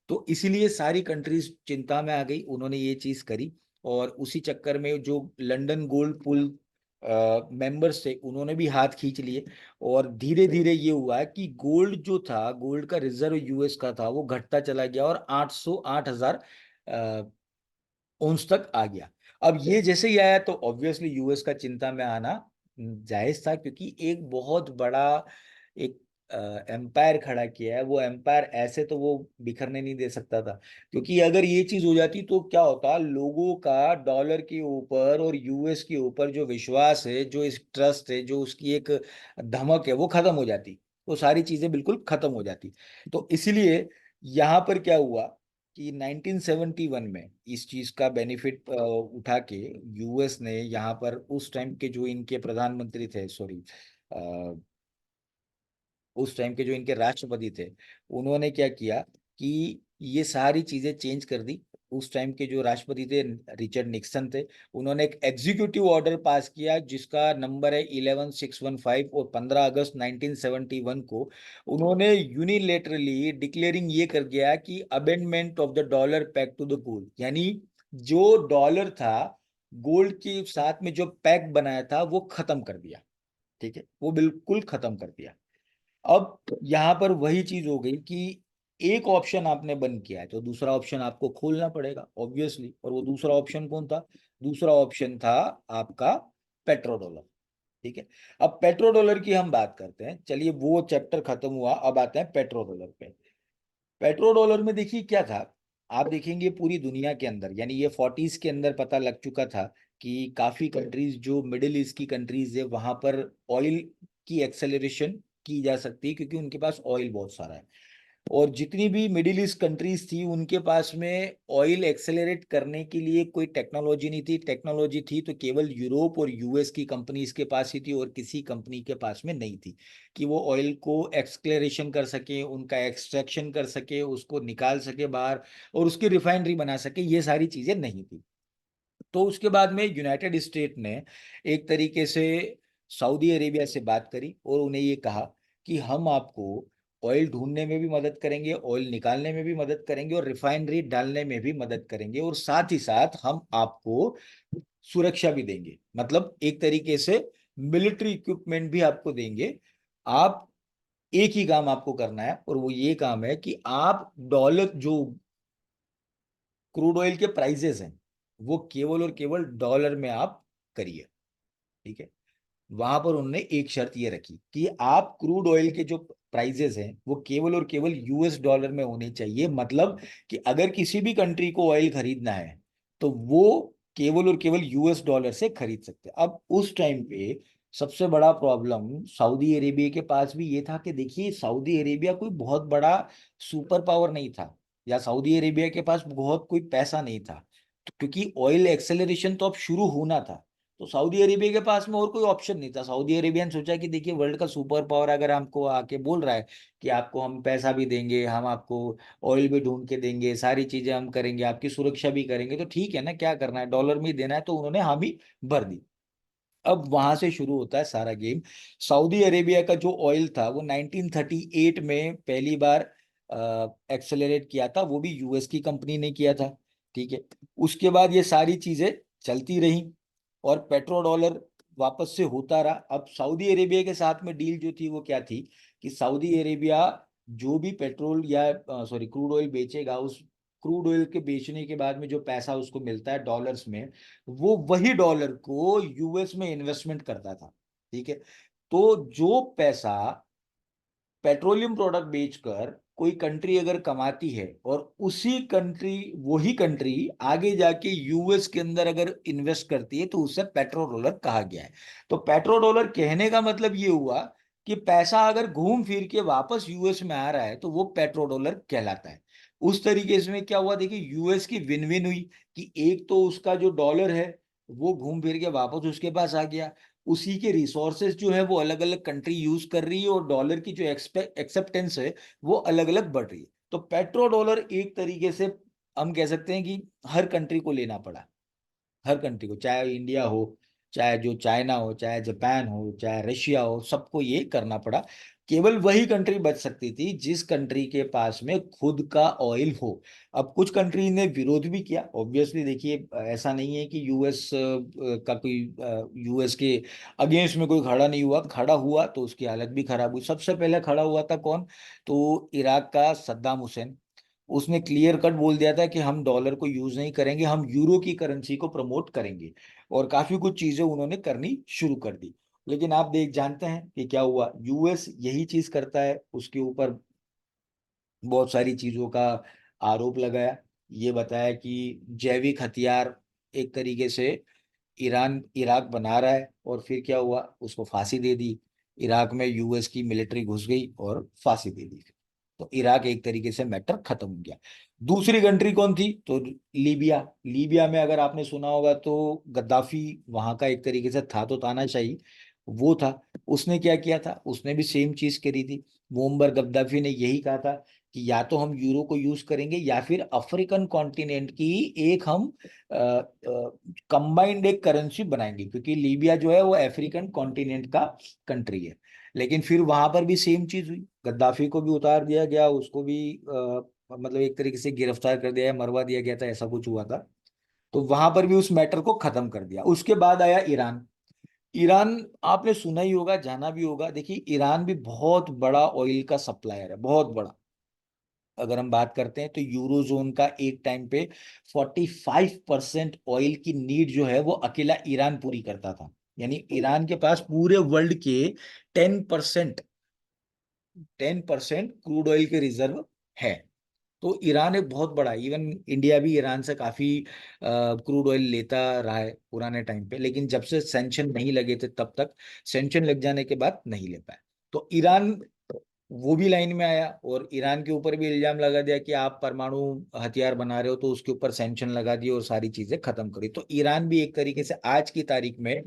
तो इसीलिए सारी कंट्रीज चिंता में आ गई, उन्होंने ये चीज करी। और उसी चक्कर में जो लंदन गोल्ड पुल मेंबर्स थे उन्होंने भी हाथ खींच लिए, और धीरे धीरे ये हुआ कि गोल्ड जो था, गोल्ड का रिजर्व यूएस का था, वो घटता चला गया और 8,000 औंस तक आ गया। अब ये जैसे ही आया तो ऑब्वियसली यूएस का चिंता में आना जायज था, क्योंकि एक बहुत बड़ा एक एम्पायर खड़ा किया है, वो एम्पायर ऐसे तो वो बिखरने नहीं दे सकता था। क्योंकि अगर ये चीज हो जाती तो क्या होता, लोगों का डॉलर के ऊपर और यूएस के ऊपर जो विश्वास है, जो इस ट्रस्ट है, जो उसकी एक धमक है, वो खत्म हो जाती, वो सारी चीजें बिल्कुल खत्म हो जाती। तो इसलिए यहाँ पर क्या हुआ कि 1971 में इस चीज का बेनिफिट उठा के यूएस ने यहाँ पर उस टाइम के जो इनके प्रधानमंत्री थे, सॉरी, उस टाइम के जो इनके राष्ट्रपति थे, उन्होंने क्या किया कि ये सारी चीजें चेंज कर दी। उस टाइम के जो राष्ट्रपति थे रिचर्ड निक्सन थे, उन्होंने एक एग्जीक्यूटिव ऑर्डर पास किया जिसका नंबर है 11615, और 15 अगस्त 1971 को उन्होंने यूनिलेटरली डिक्लेयरिंग ये कर गया कि abandonment of the dollar pact to the gold, यानी जो डॉलर था गोल्ड के साथ में जो पैक्ट बनाया था वो खत्म कर दिया। ठीक है, वो बिल्कुल खत्म कर दिया। अब यहां पर वही चीज हो गई कि एक ऑप्शन आपने बंद किया है तो दूसरा ऑप्शन आपको खोलना पड़ेगा ऑब्वियसली, और वो दूसरा ऑप्शन कौन था? दूसरा ऑप्शन था आपका पेट्रो डॉलर। ठीक है, अब पेट्रो डॉलर की हम बात करते हैं, चलिए वो चैप्टर खत्म हुआ, अब आते हैं पेट्रो डॉलर पे। पेट्रो डॉलर में देखिए क्या था, आप देखेंगे पूरी दुनिया के अंदर, यानी ये 40s के अंदर पता लग चुका था कि काफी कंट्रीज जो मिडिल ईस्ट की कंट्रीज है वहां पर ऑयल की एक्सेलरेशन की जा सकती है, क्योंकि उनके पास ऑयल बहुत सारा है। और जितनी भी मिडिल ईस्ट कंट्रीज थी उनके पास में ऑयल एक्सेलरेट करने के लिए कोई टेक्नोलॉजी नहीं थी, टेक्नोलॉजी थी तो केवल यूरोप और यूएस की कंपनीज के पास ही थी, और किसी कंपनी के पास में नहीं थी कि वो ऑयल को एक्सक्लेरेशन कर सके, उनका एक्सट्रैक्शन कर सके, उसको निकाल सके बाहर और उसकी रिफाइनरी बना सके, ये सारी चीजें नहीं थी। तो उसके बाद में यूनाइटेड स्टेट ने एक तरीके से सऊदी अरेबिया से बात करी और उन्हें ये कहा कि हम आपको ऑयल ढूंढने में भी मदद करेंगे, ऑयल निकालने में भी मदद करेंगे और रिफाइनरी डालने में भी मदद करेंगे, और साथ ही साथ हम आपको सुरक्षा भी देंगे, मतलब एक तरीके से मिलिट्री इक्विपमेंट भी आपको देंगे। आप एक ही काम आपको करना है और वो ये काम है कि आप डॉलर जो क्रूड ऑयल के प्राइजेस हैं वो केवल और केवल डॉलर में आप करिए। ठीक है, वहां पर उन्होंने एक शर्त ये रखी कि आप क्रूड ऑयल के जो प्राइजेस हैं वो केवल और केवल यूएस डॉलर में होने चाहिए, मतलब कि अगर किसी भी कंट्री को ऑयल खरीदना है तो वो केवल और केवल यूएस डॉलर से खरीद सकते हैं। अब उस टाइम पे सबसे बड़ा प्रॉब्लम सऊदी अरेबिया के पास भी ये था कि देखिए सऊदी अरेबिया कोई बहुत बड़ा सुपर पावर नहीं था, या सऊदी अरेबिया के पास बहुत कोई पैसा नहीं था, तो क्योंकि ऑयल एक्सेलरेशन तो अब शुरू होना था, तो सऊदी अरेबिया के पास में और कोई ऑप्शन नहीं था। सऊदी अरेबिया ने सोचा कि देखिए वर्ल्ड का सुपर पावर अगर हमको आके बोल रहा है कि आपको हम पैसा भी देंगे, हम आपको ऑयल भी ढूंढ के देंगे, सारी चीजें हम करेंगे, आपकी सुरक्षा भी करेंगे, तो ठीक है ना, क्या करना है, डॉलर में ही देना है, तो उन्होंने हामी भर दी। अब वहां से शुरू होता है सारा गेम। सऊदी अरेबिया का जो ऑयल था वो 1938 में पहली बार एक्सेलरेट किया था, वो भी यूएस की कंपनी ने किया था। ठीक है, उसके बाद ये सारी चीजें चलती रही और पेट्रो डॉलर वापस से होता रहा। अब सऊदी अरेबिया के साथ में डील जो थी वो क्या थी कि सऊदी अरेबिया जो भी पेट्रोल या सॉरी क्रूड ऑयल बेचेगा, उस क्रूड ऑयल के बेचने के बाद में जो पैसा उसको मिलता है डॉलर्स में, वो वही डॉलर को यूएस में इन्वेस्टमेंट करता था। ठीक है, तो जो पैसा पेट्रोलियम प्रोडक्ट बेचकर कोई कंट्री अगर कमाती है और उसी कंट्री वही कंट्री आगे जाके यूएस के अंदर अगर इन्वेस्ट करती है, तो उसे पेट्रो डॉलर कहा गया है। तो पेट्रो डॉलर कहने का मतलब ये हुआ कि पैसा अगर घूम फिर के वापस यूएस में आ रहा है तो वो पेट्रो डॉलर कहलाता है। उस तरीके से क्या हुआ, देखिए यूएस की विन विन हुई कि एक तो उसका जो डॉलर है वो घूम फिर के वापस उसके पास आ गया, उसी के रिसोर्सेज जो है वो अलग अलग कंट्री यूज कर रही है, और डॉलर की जो एक्सेप्टेंस है वो अलग अलग बढ़ रही है। तो पेट्रो डॉलर एक तरीके से हम कह सकते हैं कि हर कंट्री को लेना पड़ा, हर कंट्री को, चाहे इंडिया हो, चाहे जो चाइना हो, चाहे जापान हो, चाहे रशिया हो, सबको ये करना पड़ा। केवल वही कंट्री बच सकती थी जिस कंट्री के पास में खुद का ऑयल हो। अब कुछ कंट्री ने विरोध भी किया ऑब्वियसली, देखिए ऐसा नहीं है कि यूएस का कोई यूएस के अगेंस्ट में कोई खड़ा नहीं हुआ, खड़ा हुआ तो उसकी हालत भी खराब हुई। सबसे पहले खड़ा हुआ था कौन, तो इराक का सद्दाम हुसैन। उसने क्लियर कट बोल दिया था कि हम डॉलर को यूज नहीं करेंगे, हम यूरो की करेंसी को प्रमोट करेंगे, और काफी कुछ चीजें उन्होंने करनी शुरू कर दी। लेकिन आप देख जानते हैं कि क्या हुआ, यूएस यही चीज करता है, उसके ऊपर बहुत सारी चीजों का आरोप लगाया, ये बताया कि जैविक हथियार एक तरीके से ईरान इराक बना रहा है, और फिर क्या हुआ, उसको फांसी दे दी। इराक में यूएस की मिलिट्री घुस गई और फांसी दे दी, तो इराक एक तरीके से मैटर खत्म हो गया। दूसरी कंट्री कौन थी, तो लीबिया। लीबिया में अगर आपने सुना होगा तो गद्दाफी वहां का एक तरीके से था तो तानाशाही वो था। उसने क्या किया था, उसने भी सेम चीज करी थी। मुअम्मर गद्दाफी ने यही कहा था कि या तो हम यूरो को यूज करेंगे या फिर अफ्रीकन कॉन्टिनेंट की एक हम कंबाइंड एक करेंसी बनाएंगे, क्योंकि लीबिया जो है वो अफ्रीकन कॉन्टिनेंट का कंट्री है। लेकिन फिर वहां पर भी सेम चीज हुई, गद्दाफी को भी उतार दिया गया, उसको भी मतलब एक तरीके से गिरफ्तार कर दिया, मरवा दिया गया था, ऐसा कुछ हुआ था। तो वहां पर भी उस मैटर को खत्म कर दिया। उसके बाद आया ईरान। ईरान आपने सुना ही होगा, जाना भी होगा। देखिए ईरान भी बहुत बड़ा ऑयल का सप्लायर है, बहुत बड़ा। अगर हम बात करते हैं तो यूरोजोन का एक टाइम पे 45% ऑयल की नीड जो है वो अकेला ईरान पूरी करता था। यानी ईरान के पास पूरे वर्ल्ड के 10% 10% क्रूड ऑयल के रिजर्व है। तो ईरान एक बहुत बड़ा, इवन इंडिया भी ईरान से काफी क्रूड ऑयल लेता रहा है पुराने टाइम पे, लेकिन जब से सैंक्शन नहीं लगे थे तब तक, सैंक्शन लग जाने के बाद नहीं ले पाए। तो ईरान वो भी लाइन में आया, और ईरान के ऊपर भी इल्जाम लगा दिया कि आप परमाणु हथियार बना रहे हो, तो उसके ऊपर सैंक्शन लगा दिए और सारी चीजें खत्म करी। तो ईरान भी एक तरीके से आज की तारीख में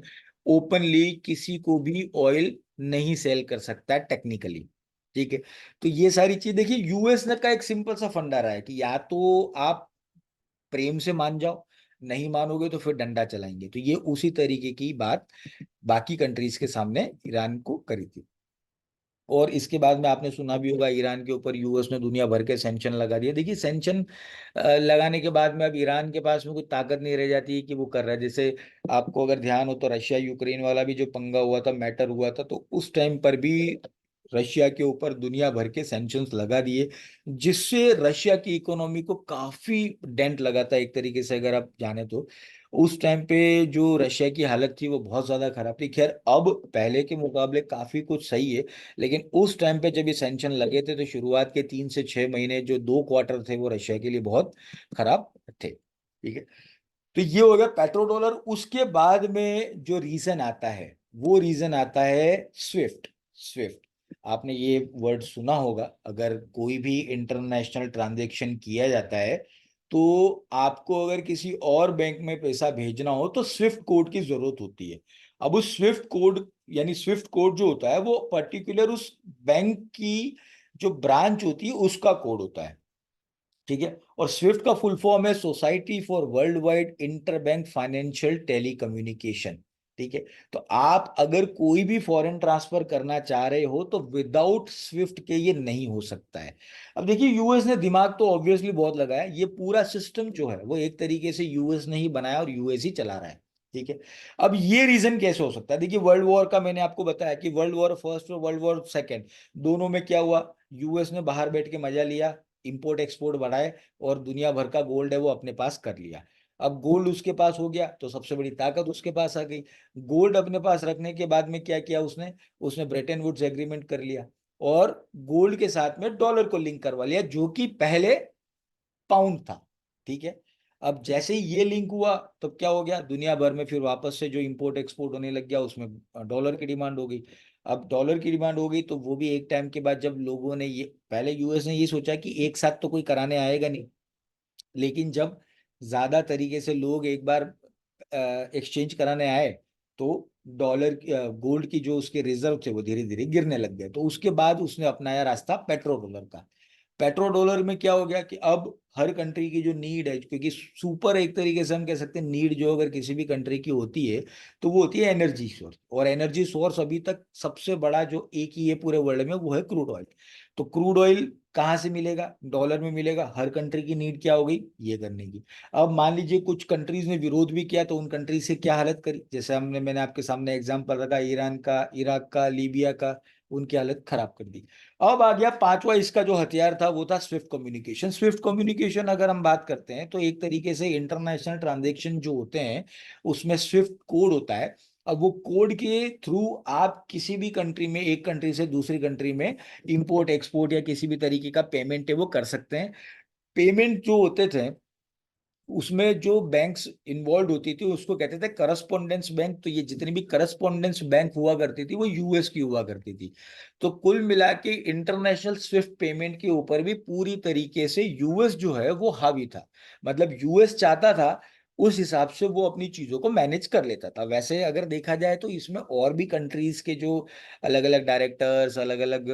ओपनली किसी को भी ऑयल नहीं सेल कर सकता है टेक्निकली। ठीक है, तो ये सारी चीज देखिए यूएस ने का एक सिंपल सा फंडा रहा है कि या तो आप प्रेम से मान जाओ, नहीं मानोगे तो फिर डंडा चलाएंगे। तो ये उसी तरीके की बात बाकी कंट्रीज के सामने ईरान को करी थी। और इसके बाद में आपने सुना भी होगा ईरान के ऊपर यूएस ने दुनिया भर के सैंक्शन लगा दिए। देखिए सैंक्शन लगाने के बाद में अब ईरान के पास में कोई ताकत नहीं रह जाती है कि वो कर रहा है। जैसे आपको अगर ध्यान हो तो रशिया यूक्रेन वाला भी जो पंगा हुआ था, मैटर हुआ था, तो उस टाइम पर भी रशिया के ऊपर दुनिया भर के सैंक्शंस लगा दिए, जिससे रशिया की इकोनॉमी को काफी डेंट लगा था एक तरीके से, अगर आप जाने तो। उस टाइम पे जो रशिया की हालत थी वो बहुत ज्यादा खराब थी। खैर अब पहले के मुकाबले काफी कुछ सही है, लेकिन उस टाइम पे जब ये सैंक्शन लगे थे तो शुरुआत के 3 से 6 महीने, जो 2 क्वार्टर थे, वो रशिया के लिए बहुत खराब थे। ठीक है, तो ये हो गया पेट्रो डॉलर। उसके बाद में जो रीजन आता है वो रीजन आता है स्विफ्ट। स्विफ्ट, आपने ये वर्ड सुना होगा। अगर कोई भी इंटरनेशनल ट्रांजैक्शन किया जाता है तो आपको अगर किसी और बैंक में पैसा भेजना हो तो स्विफ्ट कोड की जरूरत होती है। अब उस स्विफ्ट कोड, यानी स्विफ्ट कोड जो होता है वो पर्टिकुलर उस बैंक की जो ब्रांच होती है उसका कोड होता है। ठीक है। और स्विफ्ट का फुल फॉर्म है society for world wide interbank financial telecommunication. ठीक है। तो आप अगर कोई भी फॉरेन ट्रांसफर करना चाह रहे हो तो विदाउट स्विफ्ट के ये नहीं हो सकता है। अब देखिए, यूएस ने दिमाग तो ऑब्वियसली बहुत लगाया। ये पूरा सिस्टम जो है वो एक तरीके से यूएस ने ही बनाया और यूएस ही चला रहा है। ठीक है। अब ये रीजन कैसे हो सकता है? देखिए, वर्ल्ड वॉर का मैंने आपको बताया कि वर्ल्ड वॉर फर्स्ट और वर्ल्ड वॉर सेकेंड दोनों में क्या हुआ, यूएस ने बाहर बैठ के मजा लिया, इंपोर्ट एक्सपोर्ट बढ़ाए और दुनिया भर का गोल्ड है वो अपने पास कर लिया। अब गोल्ड उसके पास हो गया तो सबसे बड़ी ताकत उसके पास आ गई। गोल्ड अपने पास रखने के बाद में क्या किया उसने, उसने ब्रेटन वुड्स एग्रीमेंट कर लिया और गोल्ड के साथ में डॉलर को लिंक करवा लिया, जो कि पहले पाउंड था। ठीक है। अब जैसे ही ये लिंक हुआ तो क्या हो गया, दुनिया भर में फिर वापस से जो इंपोर्ट एक्सपोर्ट होने लग गया उसमें डॉलर की डिमांड हो गई। अब डॉलर की डिमांड हो गई तो वो भी एक टाइम के बाद, जब लोगों ने ये, पहले यूएस ने ये सोचा कि एक साथ तो कोई कराने आएगा नहीं, लेकिन जब ज्यादा तरीके से लोग एक बार एक्सचेंज कराने आए तो डॉलर, गोल्ड की जो उसके रिजर्व थे वो धीरे धीरे गिरने लग गए। तो उसके बाद उसने अपनाया रास्ता पेट्रो डॉलर का। पेट्रो डॉलर में क्या हो गया कि अब हर कंट्री की जो नीड है, क्योंकि सुपर एक तरीके से हम कह सकते हैं नीड जो अगर किसी भी कंट्री की होती है तो वो होती है एनर्जी सोर्स। और एनर्जी सोर्स अभी तक सबसे बड़ा जो एक ही है पूरे वर्ल्ड में वो है क्रूड ऑयल। तो क्रूड ऑयल कहाँ से मिलेगा? डॉलर में मिलेगा। हर कंट्री की नीड क्या हो गई, ये करने की। अब मान लीजिए कुछ कंट्रीज ने विरोध भी किया तो उन कंट्रीज से क्या हालत करी, जैसे मैंने आपके सामने एग्जांपल रखा ईरान का, इराक का, लीबिया का, उनकी हालत खराब कर दी। अब आ गया पांचवा इसका जो हथियार था वो था स्विफ्ट कम्युनिकेशन। स्विफ्ट कम्युनिकेशन अगर हम बात करते हैं तो एक तरीके से इंटरनेशनल ट्रांजेक्शन जो होते हैं उसमें स्विफ्ट कोड होता है। अब वो कोड के थ्रू आप किसी भी कंट्री में, एक कंट्री से दूसरी कंट्री में इंपोर्ट एक्सपोर्ट या किसी भी तरीके का पेमेंट है वो कर सकते हैं। पेमेंट जो होते थे उसमें जो बैंक्स इन्वॉल्व होती थी उसको कहते थे करस्पॉन्डेंस बैंक। तो ये जितनी भी करस्पॉन्डेंस बैंक हुआ करती थी वो यूएस की हुआ करती थी। तो कुल मिला के इंटरनेशनल स्विफ्ट पेमेंट के ऊपर भी पूरी तरीके से यूएस जो है वो हावी था। मतलब यूएस चाहता था उस हिसाब से वो अपनी चीजों को मैनेज कर लेता था। वैसे अगर देखा जाए तो इसमें और भी कंट्रीज के जो अलग अलग डायरेक्टर्स, अलग अलग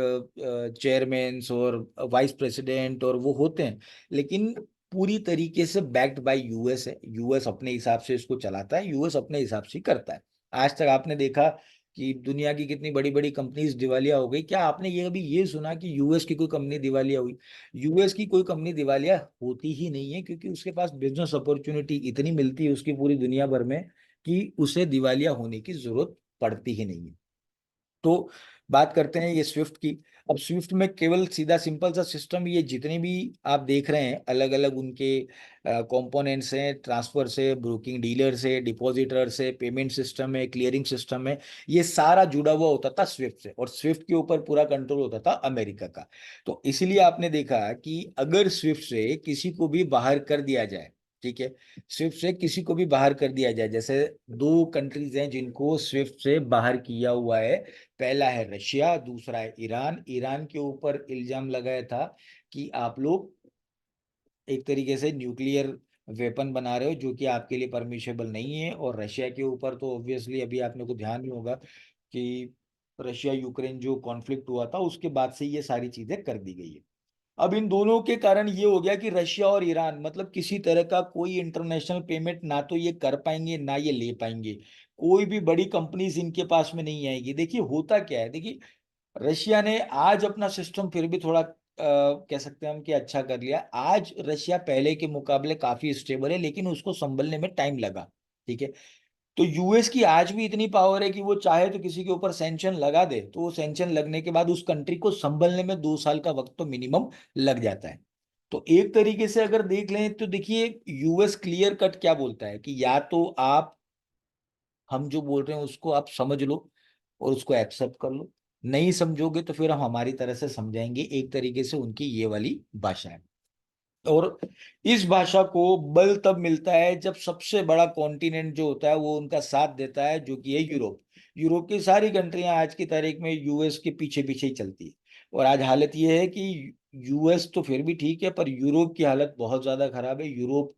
चेयरमैन्स और वाइस प्रेसिडेंट और वो होते हैं, लेकिन पूरी तरीके से बैक्ड बाय यूएस है। यूएस अपने हिसाब से इसको चलाता है, यूएस अपने हिसाब से करता है। आज तक आपने देखा कि दुनिया की कितनी बड़ी बड़ी कंपनीज दिवालिया हो गई। क्या आपने ये अभी ये सुना कि यूएस की कोई कंपनी दिवालिया हुई? यूएस की कोई कंपनी दिवालिया होती ही नहीं है, क्योंकि उसके पास बिजनेस अपॉर्चुनिटी इतनी मिलती है उसकी पूरी दुनिया भर में कि उसे दिवालिया होने की जरूरत पड़ती ही नहीं है। तो बात करते हैं ये स्विफ्ट की। अब स्विफ्ट में केवल सीधा सिंपल सा सिस्टम, ये जितने भी आप देख रहे हैं अलग अलग उनके कंपोनेंट्स हैं, ट्रांसफर से, ब्रोकिंग डीलर से, डिपॉजिटर से, पेमेंट सिस्टम है, क्लियरिंग सिस्टम है, ये सारा जुड़ा हुआ होता था स्विफ्ट से। और स्विफ्ट के ऊपर पूरा कंट्रोल होता था अमेरिका का। तो इसलिए आपने देखा कि अगर स्विफ्ट से किसी को भी बाहर कर दिया जाए, ठीक है, स्विफ्ट से किसी को भी बाहर कर दिया जाए, जैसे दो कंट्रीज हैं जिनको स्विफ्ट से बाहर किया हुआ है। पहला है रशिया, दूसरा है ईरान। ईरान के ऊपर इल्जाम लगाया था कि आप लोग एक तरीके से न्यूक्लियर वेपन बना रहे हो जो कि आपके लिए परमिशेबल नहीं है। और रशिया के ऊपर तो ऑब्वियसली अभी आपने को ध्यान ही होगा कि रशिया यूक्रेन जो कॉन्फ्लिक्ट हुआ था उसके बाद से ये सारी चीजें कर दी गई है। अब इन दोनों के कारण ये हो गया कि रशिया और ईरान मतलब किसी तरह का कोई इंटरनेशनल पेमेंट ना तो ये कर पाएंगे ना ये ले पाएंगे। कोई भी बड़ी कंपनीज इनके पास में नहीं आएगी। देखिए होता क्या है, देखिए रशिया ने आज अपना सिस्टम फिर भी थोड़ा कह सकते हैं हम कि अच्छा कर लिया। आज रशिया पहले के मुकाबले काफी स्टेबल है, लेकिन उसको संभलने में टाइम लगा। ठीक है। तो यूएस की आज भी इतनी पावर है कि वो चाहे तो किसी के ऊपर सैंक्शन लगा दे, तो वो सैंक्शन लगने के बाद उस कंट्री को संभलने में 2 साल का वक्त तो मिनिमम लग जाता है। तो एक तरीके से अगर देख लें तो देखिए यूएस क्लियर कट क्या बोलता है कि या तो आप हम जो बोल रहे हैं उसको आप समझ लो और उसको एक्सेप्ट कर लो, नहीं समझोगे तो फिर हम हमारी तरह से समझाएंगे। एक तरीके से उनकी ये वाली भाषा है। और इस भाषा को बल तब मिलता है जब सबसे बड़ा कॉन्टिनेंट जो होता है वो उनका साथ देता है, जो कि है यूरोप। यूरोप की सारी कंट्रियां आज की तारीख में यूएस के पीछे पीछे ही चलती है। और आज हालत ये है कि यूएस तो फिर भी ठीक है, पर यूरोप की हालत बहुत ज्यादा खराब है। यूरोप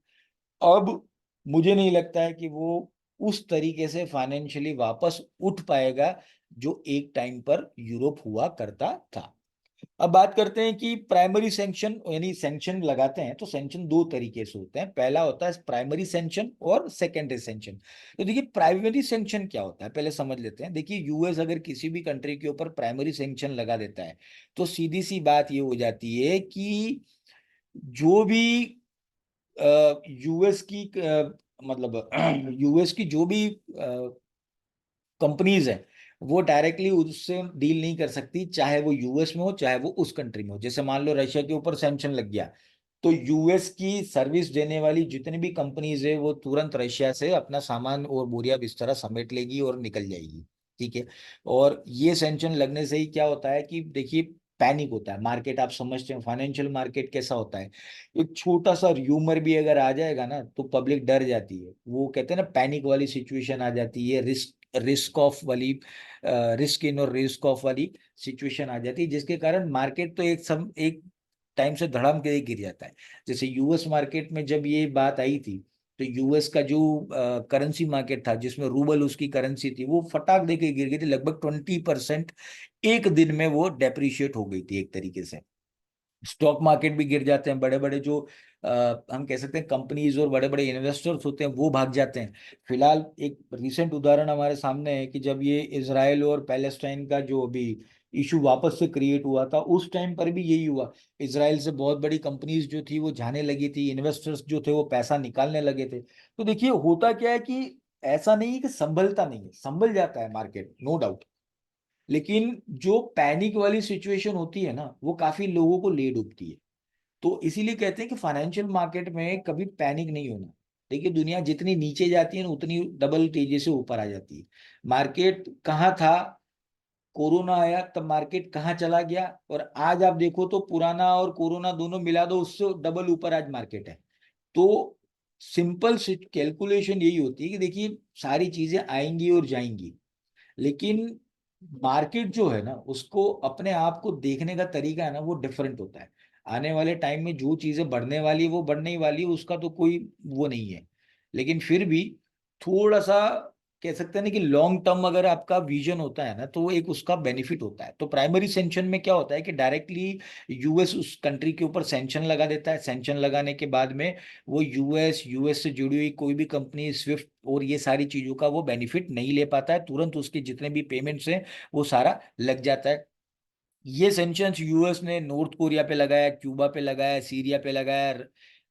अब मुझे नहीं लगता है कि वो उस तरीके से फाइनेंशियली वापस उठ पाएगा जो एक टाइम पर यूरोप हुआ करता था। अब बात करते हैं कि प्राइमरी सैंक्शन, यानी सैंक्शन लगाते हैं तो सैंक्शन दो तरीके से होते हैं। पहला होता है प्राइमरी सैंक्शन और सेकेंडरी सैंक्शन। तो देखिए प्राइमरी सैंक्शन क्या होता है पहले समझ लेते हैं। देखिए यूएस अगर किसी भी कंट्री के ऊपर प्राइमरी सैंक्शन लगा देता है तो सीधी सी बात ये हो जाती है कि जो भी यूएस की मतलब यूएस की जो भी कंपनीज हैं वो डायरेक्टली उससे डील नहीं कर सकती, चाहे वो यूएस में हो चाहे वो उस कंट्री में हो। जैसे मान लो रशिया के ऊपर सैंक्शन लग गया तो यूएस की सर्विस देने वाली जितनी भी कंपनीज है वो तुरंत रशिया से अपना सामान और बोरिया बिस्तरा समेट लेगी और निकल जाएगी। ठीक है। और ये सैंक्शन लगने से ही क्या होता है कि देखिए पैनिक होता है मार्केट। आप समझते हैं फाइनेंशियल मार्केट कैसा होता है। एक छोटा सा र्यूमर भी अगर आ जाएगा ना तो पब्लिक डर जाती है। वो कहते हैं ना पैनिक वाली सिचुएशन आ जाती है, रिस्क ऑफ वाली, रिस्क इन और रिस्क ऑफ वाली सिचुएशन आ जाती है, जिसके कारण मार्केट तो एक टाइम से धड़ाम के गिर जाता है। जैसे यूएस मार्केट में जब ये बात आई थी तो यूएस का जो करेंसी मार्केट था जिसमें रूबल उसकी करेंसी थी वो फटाक दे के गिर गई थी। लगभग 20% एक दिन में वो डेप्रिशिएट हो गई थी एक तरीके से। स्टॉक मार्केट भी गिर जाते हैं, बड़े बड़े जो हम कह सकते हैं कंपनीज और बड़े बड़े इन्वेस्टर्स होते हैं वो भाग जाते हैं। फिलहाल एक रिसेंट उदाहरण हमारे सामने है कि जब ये इसराइल और पैलेस्टाइन का जो अभी इशू वापस से क्रिएट हुआ था उस टाइम पर भी यही हुआ। इसराइल से बहुत बड़ी कंपनीज जो थी वो जाने लगी थी, इन्वेस्टर्स जो थे वो पैसा निकालने लगे थे। तो देखिए होता क्या है कि ऐसा नहीं है कि संभलता नहीं है, संभल जाता है मार्केट, नो डाउट। लेकिन जो पैनिक वाली सिचुएशन होती है ना वो काफी लोगों को ले डूबती है। तो इसीलिए कहते हैं कि फाइनेंशियल मार्केट में कभी पैनिक नहीं होना। देखिए दुनिया जितनी नीचे जाती है ना उतनी डबल तेजी से ऊपर आ जाती है। मार्केट कहाँ था, कोरोना आया तब मार्केट कहाँ चला गया, और आज आप देखो तो पुराना और कोरोना दोनों मिला दो उससे डबल ऊपर आज मार्केट है। तो सिंपल कैलकुलेशन यही होती है कि देखिए सारी चीजें आएंगी और जाएंगी, लेकिन मार्केट जो है ना उसको अपने आप को देखने का तरीका है ना वो डिफरेंट होता है। आने वाले टाइम में जो चीजें बढ़ने वाली है वो बढ़ने ही वाली है, उसका तो कोई वो नहीं है। लेकिन फिर भी थोड़ा सा कह सकते हैं ना कि लॉन्ग टर्म अगर आपका विजन होता है ना तो वो एक उसका बेनिफिट होता है। तो प्राइमरी सेंक्शन में क्या होता है कि डायरेक्टली यूएस उस कंट्री के ऊपर सेंक्शन लगा देता है। सेंक्शन लगाने के बाद में वो यूएस यूएस से जुड़ी हुई कोई भी कंपनी स्विफ्ट और ये सारी चीजों का वो बेनिफिट नहीं ले पाता है। तुरंत उसके जितने भी पेमेंट्स हैं वो सारा लग जाता है। ये सैंक्शंस यूएस ने नॉर्थ कोरिया पे लगाया, क्यूबा पे लगाया, सीरिया पे लगाया,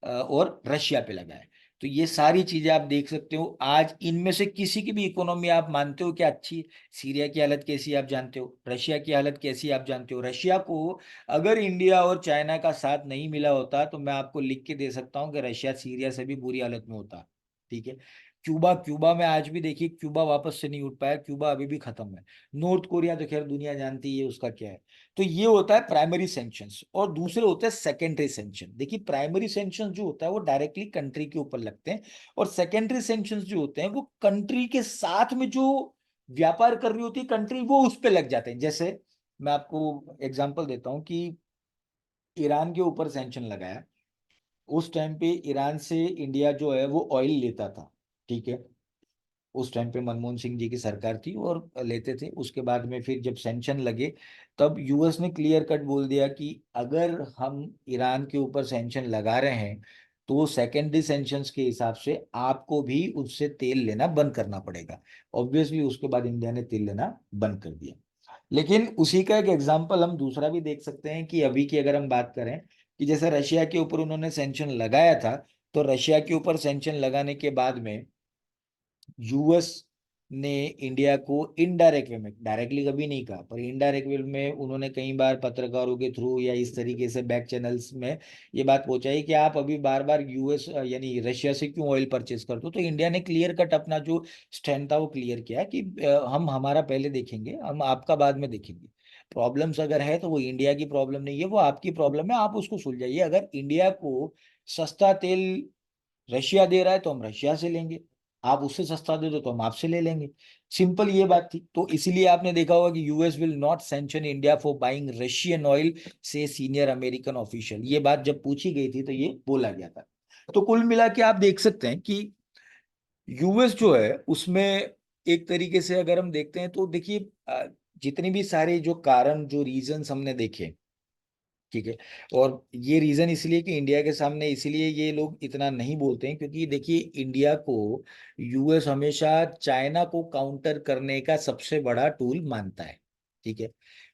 और रशिया पे लगाया। तो ये सारी चीजें आप देख सकते हो। आज इनमें से किसी की भी इकोनॉमी आप मानते हो कि अच्छी है? सीरिया की हालत कैसी है आप जानते हो, रशिया की हालत कैसी है आप जानते हो। रशिया को अगर इंडिया और चाइना का साथ नहीं मिला होता तो मैं आपको लिख के दे सकता हूँ कि रशिया सीरिया से भी बुरी हालत में होता। ठीक है। क्यूबा, क्यूबा में आज भी देखिए क्यूबा वापस से नहीं उठ पाया, क्यूबा अभी भी खत्म है। नॉर्थ कोरिया तो खैर दुनिया जानती है उसका क्या है। तो ये होता है प्राइमरी सैंक्शंस, और दूसरे होते हैं सेकेंडरी सैंक्शन। देखिए प्राइमरी सैंक्शंस जो होता है वो डायरेक्टली कंट्री के ऊपर लगते हैं, और सेकेंडरी सैंक्शंस जो होते हैं वो कंट्री के साथ में जो व्यापार कर रही होती है कंट्री वो उस पे लग जाते हैं। जैसे मैं आपको एग्जांपल देता हूं कि ईरान के ऊपर सैंक्शन लगाया, उस टाइम पे ईरान से इंडिया जो है वो ऑयल लेता था। ठीक है। उस टाइम पे मनमोहन सिंह जी की सरकार थी और लेते थे। उसके बाद में फिर जब सैंक्शन लगे तब यूएस ने क्लियर कट बोल दिया कि अगर हम ईरान के ऊपर सैंक्शन लगा रहे हैं तो सेकेंडरी सैंक्शंस के हिसाब से आपको भी उससे तेल लेना बंद करना पड़ेगा। ऑब्वियसली उसके बाद इंडिया ने तेल लेना बंद कर दिया। लेकिन उसी का एक एग्जाम्पल हम दूसरा भी देख सकते हैं कि अभी की अगर हम बात करें कि जैसे रशिया के ऊपर उन्होंने सैंक्शन लगाया था, तो रशिया के ऊपर सैंक्शन लगाने के बाद में यूएस ने इंडिया को इनडायरेक्ट वे में, डायरेक्टली कभी नहीं कहा पर इनडायरेक्ट वे में उन्होंने कई बार पत्रकारों के थ्रू या इस तरीके से बैक चैनल्स में ये बात पहुंचाई कि आप अभी बार बार यूएस यानी रशिया से क्यों ऑयल परचेज करते हो। तो इंडिया ने क्लियर कट अपना जो स्टैंड था वो क्लियर किया कि हम हमारा पहले देखेंगे, हम आपका बाद में देखेंगे। प्रॉब्लम्स अगर है तो वो इंडिया की प्रॉब्लम नहीं है, वो आपकी प्रॉब्लम है, आप उसको सुलझाइए। अगर इंडिया को सस्ता तेल रशिया दे रहा है तो हम रशिया से लेंगे। आप उससे सस्ता दे दो तो हम आपसे ले लेंगे। सिंपल ये बात थी। तो इसीलिए आपने देखा होगा कि US will not sanction India for buying Russian oil से सीनियर अमेरिकन ऑफिशियल, ये बात जब पूछी गई थी तो ये बोला गया था। तो कुल मिला के आप देख सकते हैं कि यूएस जो है उसमें एक तरीके से अगर हम देखते हैं तो देखिए, जितने भी सारे जो कारण जो रीजंस हमने देखे, ठीक है, और ये रीजन इसलिए कि इंडिया के सामने इसलिए ये लोग इतना नहीं बोलते हैं क्योंकि देखिए इंडिया को यूएस हमेशा चाइना को काउंटर करने का सबसे बड़ा टूल मानता है, ठीक है।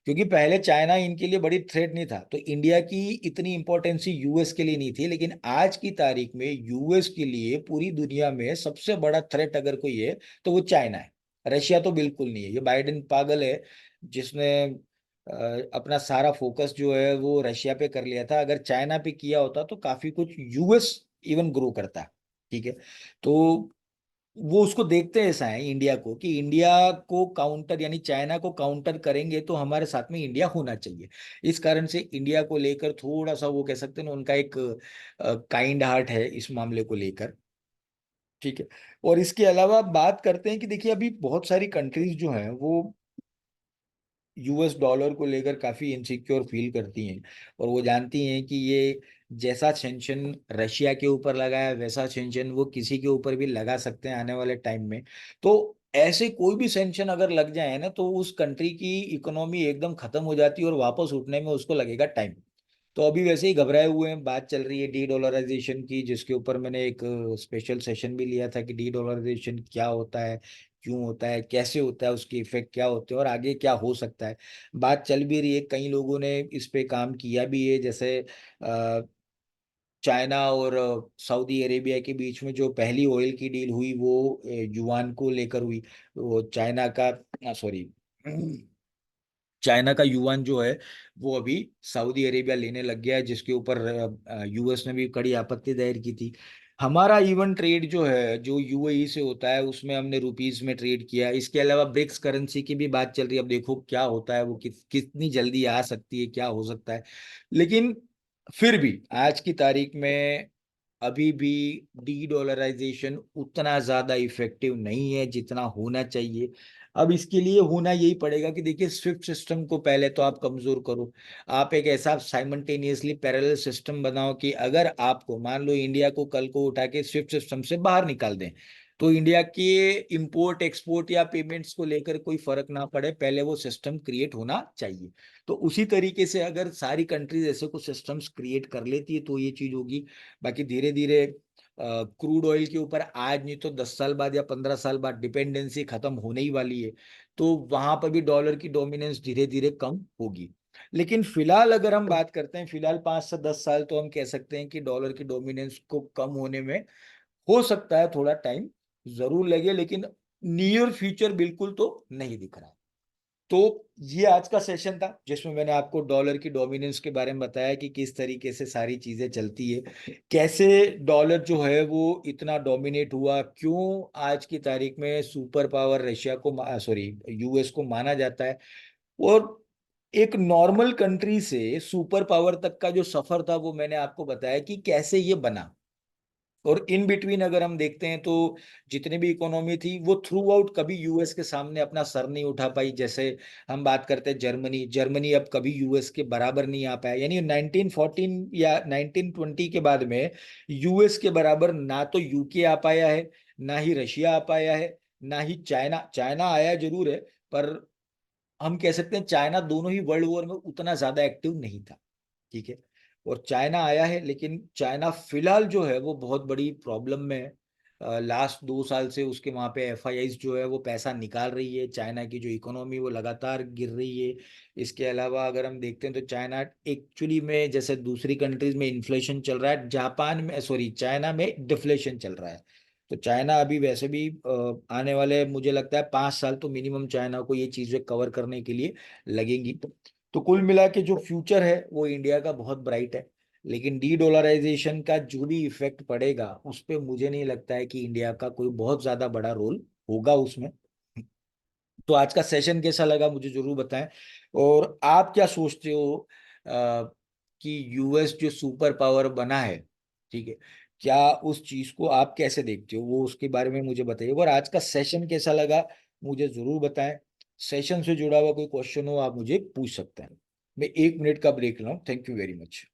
क्योंकि पहले चाइना इनके लिए बड़ी थ्रेट नहीं था, तो इंडिया की इतनी इंपॉर्टेंसी यूएस के लिए नहीं थी, लेकिन आज की तारीख में यूएस के लिए पूरी दुनिया में सबसे बड़ा थ्रेट अगर कोई है तो वो चाइना है। रशिया तो बिल्कुल नहीं है, ये बाइडेन पागल है जिसने अपना सारा फोकस जो है वो रशिया पे कर लिया था। अगर चाइना पे किया होता तो काफी कुछ यूएस इवन ग्रो करता, ठीक है। तो वो उसको देखते ऐसा है इंडिया को कि इंडिया को काउंटर यानी चाइना को काउंटर करेंगे तो हमारे साथ में इंडिया होना चाहिए। इस कारण से इंडिया को लेकर थोड़ा सा वो कह सकते हैं ना, उनका एक काइंड हार्ट है इस मामले को लेकर, ठीक है। और इसके अलावा बात करते हैं कि देखिए अभी बहुत सारी कंट्रीज जो हैं वो यूएस डॉलर को लेकर काफी इनसिक्योर फील करती हैं, और वो जानती हैं कि ये जैसा सेंशन रशिया के ऊपर लगा है वैसा सेंशन वो किसी के ऊपर भी लगा सकते हैं आने वाले टाइम में। तो ऐसे कोई भी सेंशन अगर लग जाए ना तो उस कंट्री की इकोनॉमी एकदम खत्म हो जाती है और वापस उठने में उसको लगेगा टाइम। तो अभी वैसे ही घबराए हुए हैं, बात चल रही है डी डॉलराइजेशन की, जिसके ऊपर मैंने एक स्पेशल सेशन भी लिया था कि डी डॉलराइजेशन क्या होता है, क्यों होता है, कैसे होता है, उसके इफेक्ट क्या होते हैं और आगे क्या हो सकता है। बात चल भी रही है, कई लोगों ने इस पे काम किया भी है, जैसे चाइना और सऊदी अरेबिया के बीच में जो पहली ऑयल की डील हुई वो युआन को लेकर हुई। वो चाइना का, सॉरी, चाइना का युआन जो है वो अभी सऊदी अरेबिया लेने लग गया है, जिसके ऊपर यूएस ने भी कड़ी आपत्ति दायर की थी। हमारा इवन ट्रेड जो है जो यूएई से होता है उसमें हमने रुपीस में ट्रेड किया। इसके अलावा ब्रिक्स करेंसी की भी बात चल रही है, अब देखो क्या होता है, वो कितनी जल्दी आ सकती है, क्या हो सकता है। लेकिन फिर भी आज की तारीख में अभी भी डी डॉलराइजेशन उतना ज्यादा इफेक्टिव नहीं है जितना होना चाहिए। अब इसके लिए होना यही पड़ेगा कि देखिए स्विफ्ट सिस्टम को पहले तो आप कमजोर करो। आप एक ऐसा साइमल्टेनियसली पैरेलल सिस्टम बनाओ कि अगर आपको मान लो इंडिया को कल को उठा के स्विफ्ट सिस्टम से बाहर निकाल दें तो इंडिया के इंपोर्ट एक्सपोर्ट या पेमेंट्स को लेकर कोई फर्क ना पड़े, पहले वो सिस्टम क्रिएट होना चाहिए। तो उसी तरीके से अगर सारी कंट्रीज ऐसे कुछ सिस्टम्स क्रिएट कर लेती है तो ये चीज होगी। बाकी धीरे धीरे क्रूड ऑयल के ऊपर आज नहीं तो 10 साल बाद या 15 साल बाद डिपेंडेंसी खत्म होने ही वाली है, तो वहां पर भी डॉलर की डोमिनेंस धीरे धीरे कम होगी। लेकिन फिलहाल अगर हम बात करते हैं, फिलहाल 5 से 10 साल तो हम कह सकते हैं कि डॉलर की डोमिनेंस को कम होने में हो सकता है थोड़ा टाइम जरूर लगे, लेकिन नियर फ्यूचर बिल्कुल तो नहीं दिख रहा है। तो ये आज का सेशन था जिसमें मैंने आपको डॉलर की डोमिनेंस के बारे में बताया कि किस तरीके से सारी चीजें चलती है, कैसे डॉलर जो है वो इतना डोमिनेट हुआ, क्यों आज की तारीख में सुपर पावर रशिया को, सॉरी, यूएस को माना जाता है, और एक नॉर्मल कंट्री से सुपर पावर तक का जो सफर था वो मैंने आपको बताया कि कैसे ये बना। और इन बिटवीन अगर हम देखते हैं तो जितनी भी इकोनॉमी थी वो थ्रू आउट कभी यूएस के सामने अपना सर नहीं उठा पाई। जैसे हम बात करते हैं जर्मनी, जर्मनी अब कभी यूएस के बराबर नहीं आ पाया, यानी 1914 या 1920 के बाद में यूएस के बराबर ना तो यूके आ पाया है, ना ही रशिया आ पाया है, ना ही चाइना। चाइना आया जरूर है, पर हम कह सकते हैं चाइना दोनों ही वर्ल्ड वॉर में उतना ज्यादा एक्टिव नहीं था, ठीक है। और चाइना आया है, लेकिन चाइना फिलहाल जो है वो बहुत बड़ी प्रॉब्लम में है। लास्ट 2 साल से उसके वहाँ पे एफआईआईज जो है वो पैसा निकाल रही है, चाइना की जो इकोनॉमी वो लगातार गिर रही है। इसके अलावा अगर हम देखते हैं तो चाइना एक्चुअली में जैसे दूसरी कंट्रीज में इन्फ्लेशन चल रहा है, जापान में, सॉरी, चाइना में डिफ्लेशन चल रहा है। तो चाइना अभी वैसे भी आने वाले मुझे लगता है 5 साल तो मिनिमम चाइना को ये चीजें कवर करने के लिए लगेंगी। तो कुल मिला के जो फ्यूचर है वो इंडिया का बहुत ब्राइट है, लेकिन डी डॉलराइजेशन का जो भी इफेक्ट पड़ेगा उस पे मुझे नहीं लगता है कि इंडिया का कोई बहुत ज्यादा बड़ा रोल होगा उसमें। तो आज का सेशन कैसा लगा मुझे जरूर बताएं। और आप क्या सोचते हो कि यूएस जो सुपर पावर बना है, ठीक है, क्या उस चीज को आप कैसे देखते हो, वो उसके बारे में मुझे बताइए। और आज का सेशन कैसा लगा मुझे जरूर बताएं। सेशन से जुड़ा हुआ कोई क्वेश्चन हो आप मुझे पूछ सकते हैं। मैं 1 मिनट का ब्रेक लाऊं। Thank you very much.